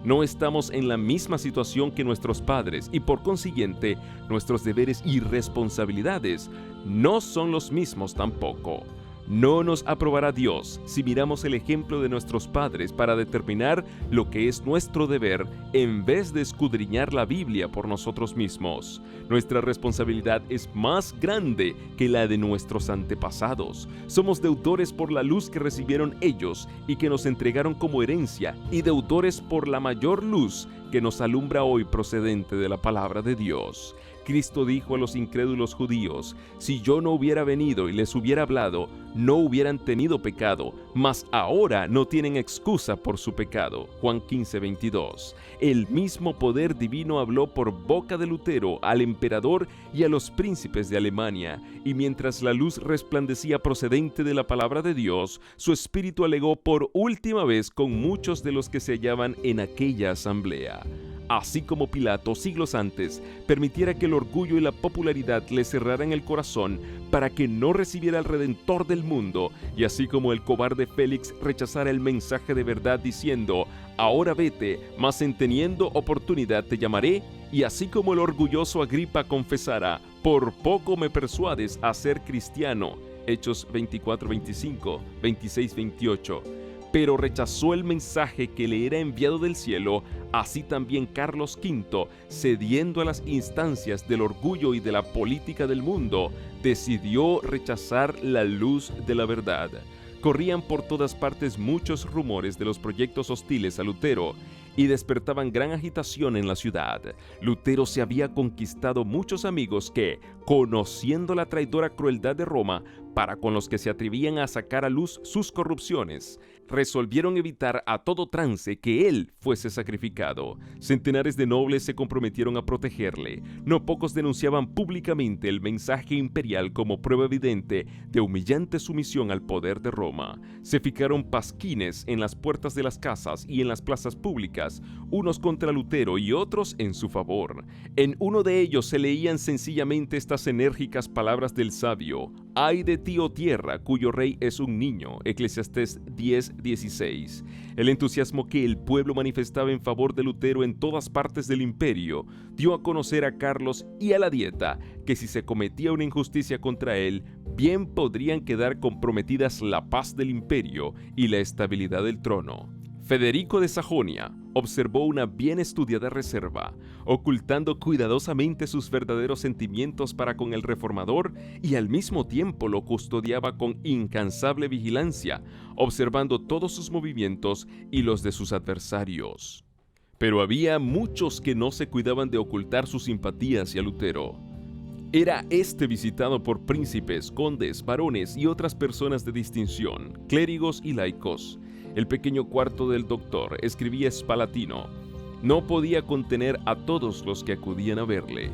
No estamos en la misma situación que nuestros padres y por consiguiente, nuestros deberes y responsabilidades no son los mismos tampoco. No nos aprobará Dios si miramos el ejemplo de nuestros padres para determinar lo que es nuestro deber en vez de escudriñar la Biblia por nosotros mismos. Nuestra responsabilidad es más grande que la de nuestros antepasados. Somos deudores por la luz que recibieron ellos y que nos entregaron como herencia, y deudores por la mayor luz que nos alumbra hoy procedente de la palabra de Dios. Cristo dijo a los incrédulos judíos: si yo no hubiera venido y les hubiera hablado, no hubieran tenido pecado, mas ahora no tienen excusa por su pecado. Juan 15:22. El mismo poder divino habló por boca de Lutero al emperador y a los príncipes de Alemania, y mientras la luz resplandecía procedente de la palabra de Dios, su espíritu alegó por última vez con muchos de los que se hallaban en aquella asamblea. Así como Pilato, siglos antes, permitiera que el orgullo y la popularidad le cerraran el corazón para que no recibiera al Redentor del mundo, y así como el cobarde Félix rechazara el mensaje de verdad diciendo: ahora vete, mas en teniendo oportunidad te llamaré, y así como el orgulloso Agripa confesara: por poco me persuades a ser cristiano, Hechos 24:25, 26:28, pero rechazó el mensaje que le era enviado del cielo, así también Carlos V, cediendo a las instancias del orgullo y de la política del mundo, decidió rechazar la luz de la verdad. Corrían por todas partes muchos rumores de los proyectos hostiles a Lutero y despertaban gran agitación en la ciudad. Lutero se había conquistado muchos amigos que, conociendo la traidora crueldad de Roma, para con los que se atrevían a sacar a luz sus corrupciones, resolvieron evitar a todo trance que él fuese sacrificado. Centenares de nobles se comprometieron a protegerle. No pocos denunciaban públicamente el mensaje imperial como prueba evidente de humillante sumisión al poder de Roma. Se fijaron pasquines en las puertas de las casas y en las plazas públicas, unos contra Lutero y otros en su favor. En uno de ellos se leían sencillamente estas enérgicas palabras del sabio: «Ay de ti, oh tierra, cuyo rey es un niño», Eclesiastés 10:16. El entusiasmo que el pueblo manifestaba en favor de Lutero en todas partes del imperio dio a conocer a Carlos y a la Dieta que si se cometía una injusticia contra él, bien podrían quedar comprometidas la paz del imperio y la estabilidad del trono. Federico de Sajonia observó una bien estudiada reserva, ocultando cuidadosamente sus verdaderos sentimientos para con el reformador, y al mismo tiempo lo custodiaba con incansable vigilancia, observando todos sus movimientos y los de sus adversarios. Pero había muchos que no se cuidaban de ocultar sus simpatías hacia Lutero. Era este visitado por príncipes, condes, varones y otras personas de distinción, clérigos y laicos. El pequeño cuarto del doctor, escribía Spalatino, no podía contener a todos los que acudían a verle.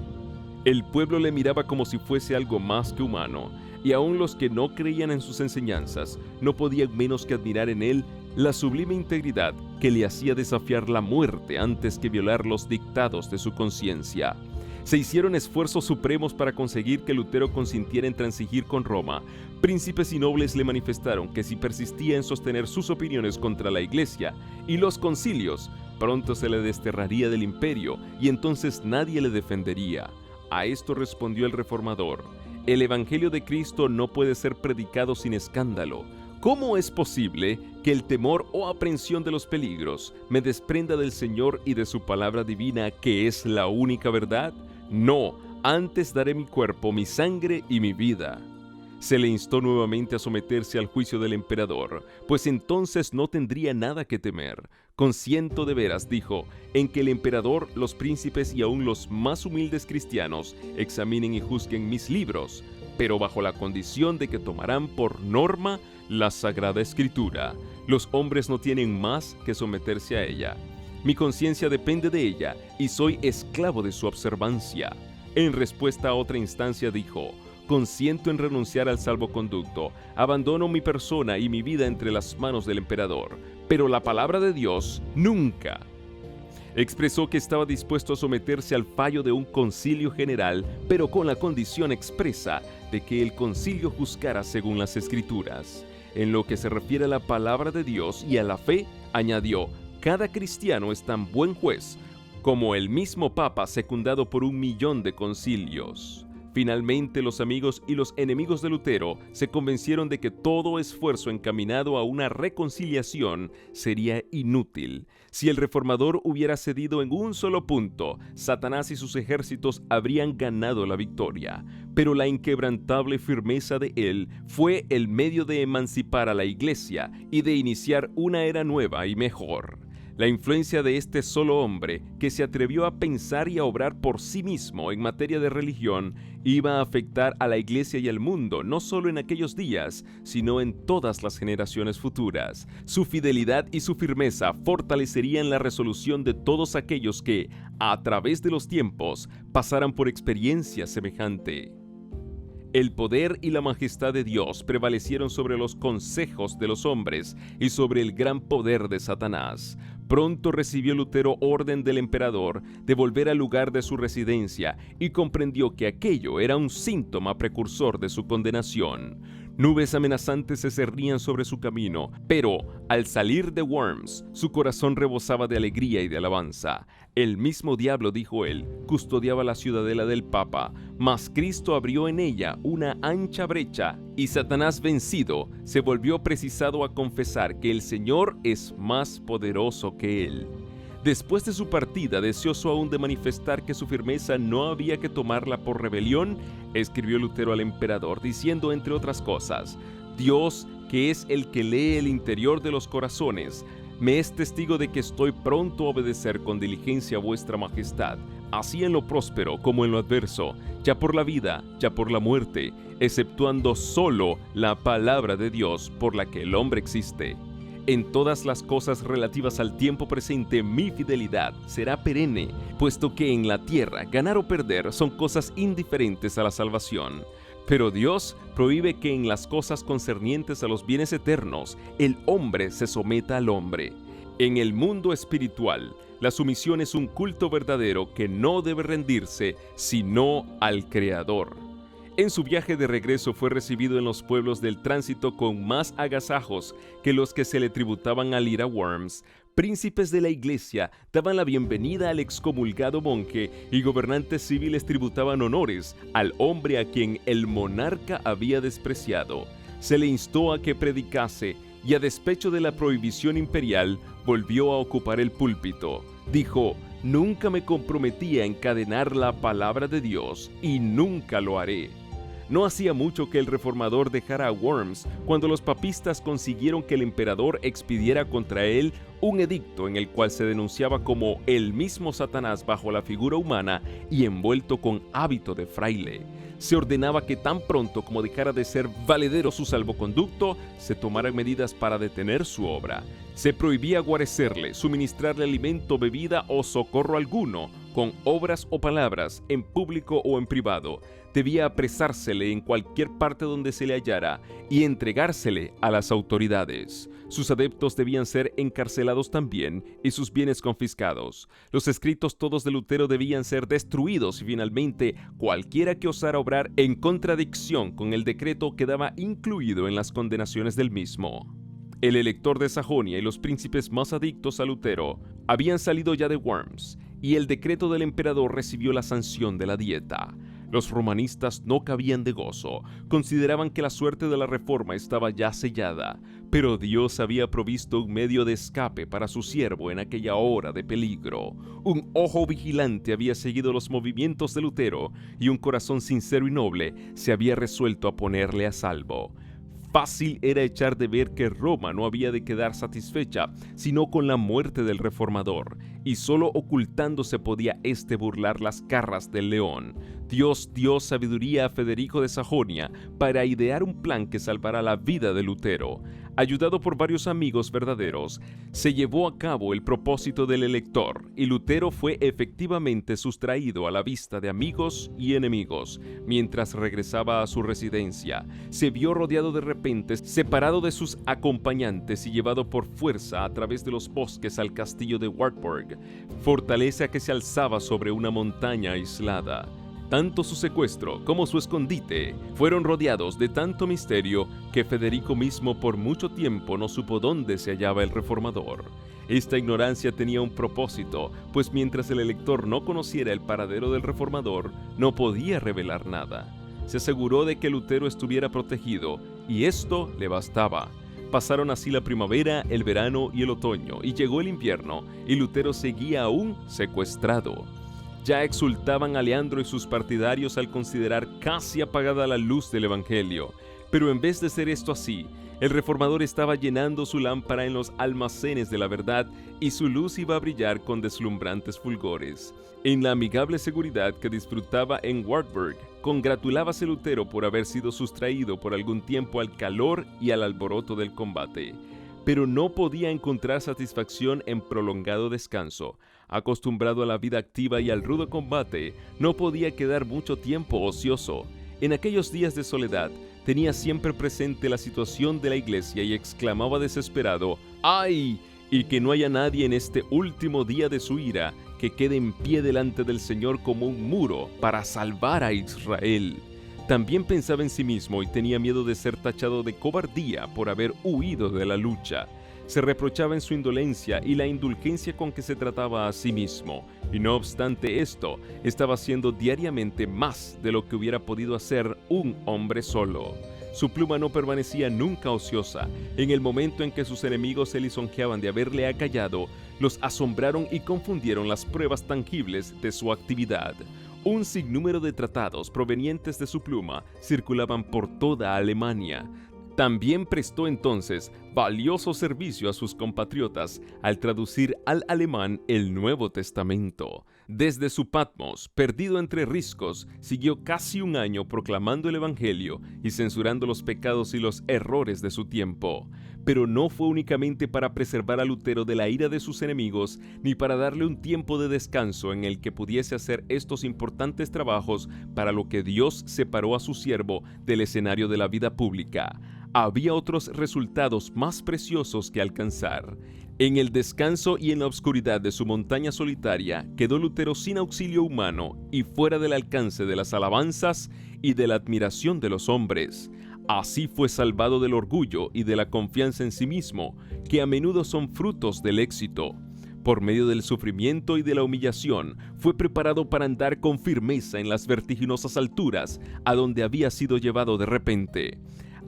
El pueblo le miraba como si fuese algo más que humano, y aun los que no creían en sus enseñanzas no podían menos que admirar en él la sublime integridad que le hacía desafiar la muerte antes que violar los dictados de su conciencia. Se hicieron esfuerzos supremos para conseguir que Lutero consintiera en transigir con Roma. Príncipes y nobles le manifestaron que si persistía en sostener sus opiniones contra la Iglesia y los concilios, pronto se le desterraría del imperio y entonces nadie le defendería. A esto respondió el reformador: el Evangelio de Cristo no puede ser predicado sin escándalo. ¿Cómo es posible que el temor o aprensión de los peligros me desprenda del Señor y de su palabra divina, que es la única verdad? No, antes daré mi cuerpo, mi sangre y mi vida. Se le instó nuevamente a someterse al juicio del emperador, pues entonces no tendría nada que temer. Consiento de veras, dijo, en que el emperador, los príncipes y aún los más humildes cristianos examinen y juzguen mis libros, pero bajo la condición de que tomarán por norma la Sagrada Escritura. Los hombres no tienen más que someterse a ella. Mi conciencia depende de ella y soy esclavo de su observancia. En respuesta a otra instancia dijo: consiento en renunciar al salvoconducto, abandono mi persona y mi vida entre las manos del emperador, pero la palabra de Dios nunca. Expresó que estaba dispuesto a someterse al fallo de un concilio general, pero con la condición expresa de que el concilio juzgara según las Escrituras. En lo que se refiere a la palabra de Dios y a la fe, añadió: cada cristiano es tan buen juez como el mismo Papa secundado por 1.000.000 de concilios. Finalmente, los amigos y los enemigos de Lutero se convencieron de que todo esfuerzo encaminado a una reconciliación sería inútil. Si el reformador hubiera cedido en un solo punto, Satanás y sus ejércitos habrían ganado la victoria. Pero la inquebrantable firmeza de él fue el medio de emancipar a la Iglesia y de iniciar una era nueva y mejor. La influencia de este solo hombre, que se atrevió a pensar y a obrar por sí mismo en materia de religión, iba a afectar a la iglesia y al mundo, no solo en aquellos días, sino en todas las generaciones futuras. Su fidelidad y su firmeza fortalecerían la resolución de todos aquellos que, a través de los tiempos, pasaran por experiencia semejante. El poder y la majestad de Dios prevalecieron sobre los consejos de los hombres y sobre el gran poder de Satanás. Pronto recibió Lutero orden del emperador de volver al lugar de su residencia y comprendió que aquello era un síntoma precursor de su condenación. Nubes amenazantes se cernían sobre su camino, pero al salir de Worms, su corazón rebosaba de alegría y de alabanza. El mismo diablo, dijo él, custodiaba la ciudadela del Papa, mas Cristo abrió en ella una ancha brecha y Satanás, vencido, se volvió precisado a confesar que el Señor es más poderoso que él. Después de su partida, deseoso aún de manifestar que su firmeza no había que tomarla por rebelión, escribió Lutero al emperador, diciendo, entre otras cosas: Dios, que es el que lee el interior de los corazones, me es testigo de que estoy pronto a obedecer con diligencia a vuestra majestad, así en lo próspero como en lo adverso, ya por la vida, ya por la muerte, exceptuando solo la palabra de Dios por la que el hombre existe. En todas las cosas relativas al tiempo presente, mi fidelidad será perenne, puesto que en la tierra ganar o perder son cosas indiferentes a la salvación. Pero Dios prohíbe que en las cosas concernientes a los bienes eternos, el hombre se someta al hombre. En el mundo espiritual, la sumisión es un culto verdadero que no debe rendirse sino al Creador. En su viaje de regreso fue recibido en los pueblos del tránsito con más agasajos que los que se le tributaban al ir a Worms. Príncipes de la iglesia daban la bienvenida al excomulgado monje y gobernantes civiles tributaban honores al hombre a quien el monarca había despreciado. Se le instó a que predicase y, a despecho de la prohibición imperial, volvió a ocupar el púlpito. Dijo: «Nunca me comprometí a encadenar la palabra de Dios y nunca lo haré». No hacía mucho que el reformador dejara a Worms cuando los papistas consiguieron que el emperador expidiera contra él un edicto en el cual se denunciaba como el mismo Satanás bajo la figura humana y envuelto con hábito de fraile. Se ordenaba que tan pronto como dejara de ser valedero su salvoconducto, se tomaran medidas para detener su obra. Se prohibía guarecerle, suministrarle alimento, bebida o socorro alguno, con obras o palabras, en público o en privado. Debía apresársele en cualquier parte donde se le hallara y entregársele a las autoridades. Sus adeptos debían ser encarcelados también y sus bienes confiscados. Los escritos todos de Lutero debían ser destruidos y finalmente cualquiera que osara obrar en contradicción con el decreto quedaba incluido en las condenaciones del mismo. El elector de Sajonia y los príncipes más adictos a Lutero habían salido ya de Worms y el decreto del emperador recibió la sanción de la dieta. Los romanistas no cabían de gozo, consideraban que la suerte de la reforma estaba ya sellada, pero Dios había provisto un medio de escape para su siervo en aquella hora de peligro. Un ojo vigilante había seguido los movimientos de Lutero y un corazón sincero y noble se había resuelto a ponerle a salvo. Fácil era echar de ver que Roma no había de quedar satisfecha sino con la muerte del reformador, y solo ocultándose podía éste burlar las garras del león. Dios dio sabiduría a Federico de Sajonia para idear un plan que salvara la vida de Lutero. Ayudado por varios amigos verdaderos, se llevó a cabo el propósito del elector y Lutero fue efectivamente sustraído a la vista de amigos y enemigos. Mientras regresaba a su residencia, se vio rodeado de repente, separado de sus acompañantes y llevado por fuerza a través de los bosques al castillo de Wartburg, fortaleza que se alzaba sobre una montaña aislada. Tanto su secuestro como su escondite fueron rodeados de tanto misterio que Federico mismo por mucho tiempo no supo dónde se hallaba el reformador. Esta ignorancia tenía un propósito, pues mientras el elector no conociera el paradero del reformador, no podía revelar nada. Se aseguró de que Lutero estuviera protegido, y esto le bastaba. Pasaron así la primavera, el verano y el otoño, y llegó el invierno, y Lutero seguía aún secuestrado. Ya exultaban a Leandro y sus partidarios al considerar casi apagada la luz del Evangelio. Pero en vez de ser esto así, El reformador estaba llenando su lámpara en los almacenes de la verdad y su luz iba a brillar con deslumbrantes fulgores. En la amigable seguridad que disfrutaba en Wartburg, congratulábase Lutero por haber sido sustraído por algún tiempo al calor y al alboroto del combate. Pero no podía encontrar satisfacción en prolongado descanso. Acostumbrado a la vida activa y al rudo combate, no podía quedar mucho tiempo ocioso. En aquellos días de soledad, tenía siempre presente la situación de la iglesia y exclamaba desesperado: ¡ay! Y que no haya nadie en este último día de su ira que quede en pie delante del Señor como un muro para salvar a Israel. También pensaba en sí mismo y tenía miedo de ser tachado de cobardía por haber huido de la lucha. Se reprochaba en su indolencia y la indulgencia con que se trataba a sí mismo, y no obstante esto, estaba haciendo diariamente más de lo que hubiera podido hacer un hombre solo. Su pluma no permanecía nunca ociosa. En el momento en que sus enemigos se lisonjeaban de haberle acallado, los asombraron y confundieron las pruebas tangibles de su actividad. Un sinnúmero de tratados provenientes de su pluma circulaban por toda Alemania. También prestó entonces valioso servicio a sus compatriotas al traducir al alemán el Nuevo Testamento. Desde su Patmos, perdido entre riscos, siguió casi un año proclamando el Evangelio y censurando los pecados y los errores de su tiempo. Pero no fue únicamente para preservar a Lutero de la ira de sus enemigos, ni para darle un tiempo de descanso en el que pudiese hacer estos importantes trabajos para lo que Dios separó a su siervo del escenario de la vida pública. Había otros resultados más preciosos que alcanzar. En el descanso y en la oscuridad de su montaña solitaria, quedó Lutero sin auxilio humano y fuera del alcance de las alabanzas y de la admiración de los hombres. Así fue salvado del orgullo y de la confianza en sí mismo, que a menudo son frutos del éxito. Por medio del sufrimiento y de la humillación, fue preparado para andar con firmeza en las vertiginosas alturas a donde había sido llevado de repente.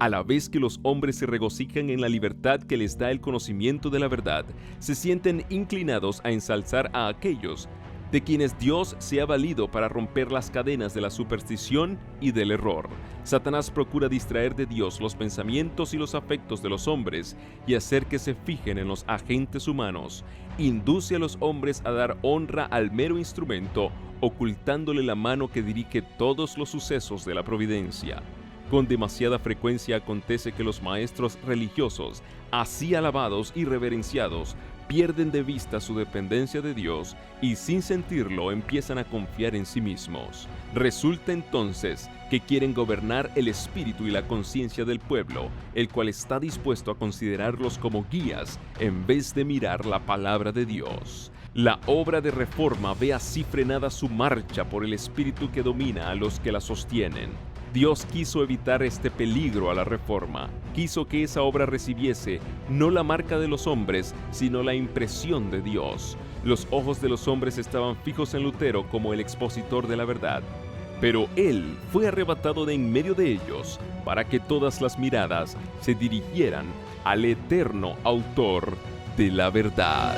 A la vez que los hombres se regocijan en la libertad que les da el conocimiento de la verdad, se sienten inclinados a ensalzar a aquellos de quienes Dios se ha valido para romper las cadenas de la superstición y del error. Satanás procura distraer de Dios los pensamientos y los afectos de los hombres y hacer que se fijen en los agentes humanos. Induce a los hombres a dar honra al mero instrumento, ocultándole la mano que dirige todos los sucesos de la providencia. Con demasiada frecuencia acontece que los maestros religiosos, así alabados y reverenciados, pierden de vista su dependencia de Dios y sin sentirlo empiezan a confiar en sí mismos. Resulta entonces que quieren gobernar el espíritu y la conciencia del pueblo, el cual está dispuesto a considerarlos como guías en vez de mirar la palabra de Dios. La obra de reforma ve así frenada su marcha por el espíritu que domina a los que la sostienen. Dios quiso evitar este peligro a la reforma. Quiso que esa obra recibiese no la marca de los hombres, sino la impresión de Dios. Los ojos de los hombres estaban fijos en Lutero como el expositor de la verdad. Pero él fue arrebatado de en medio de ellos para que todas las miradas se dirigieran al eterno autor de la verdad.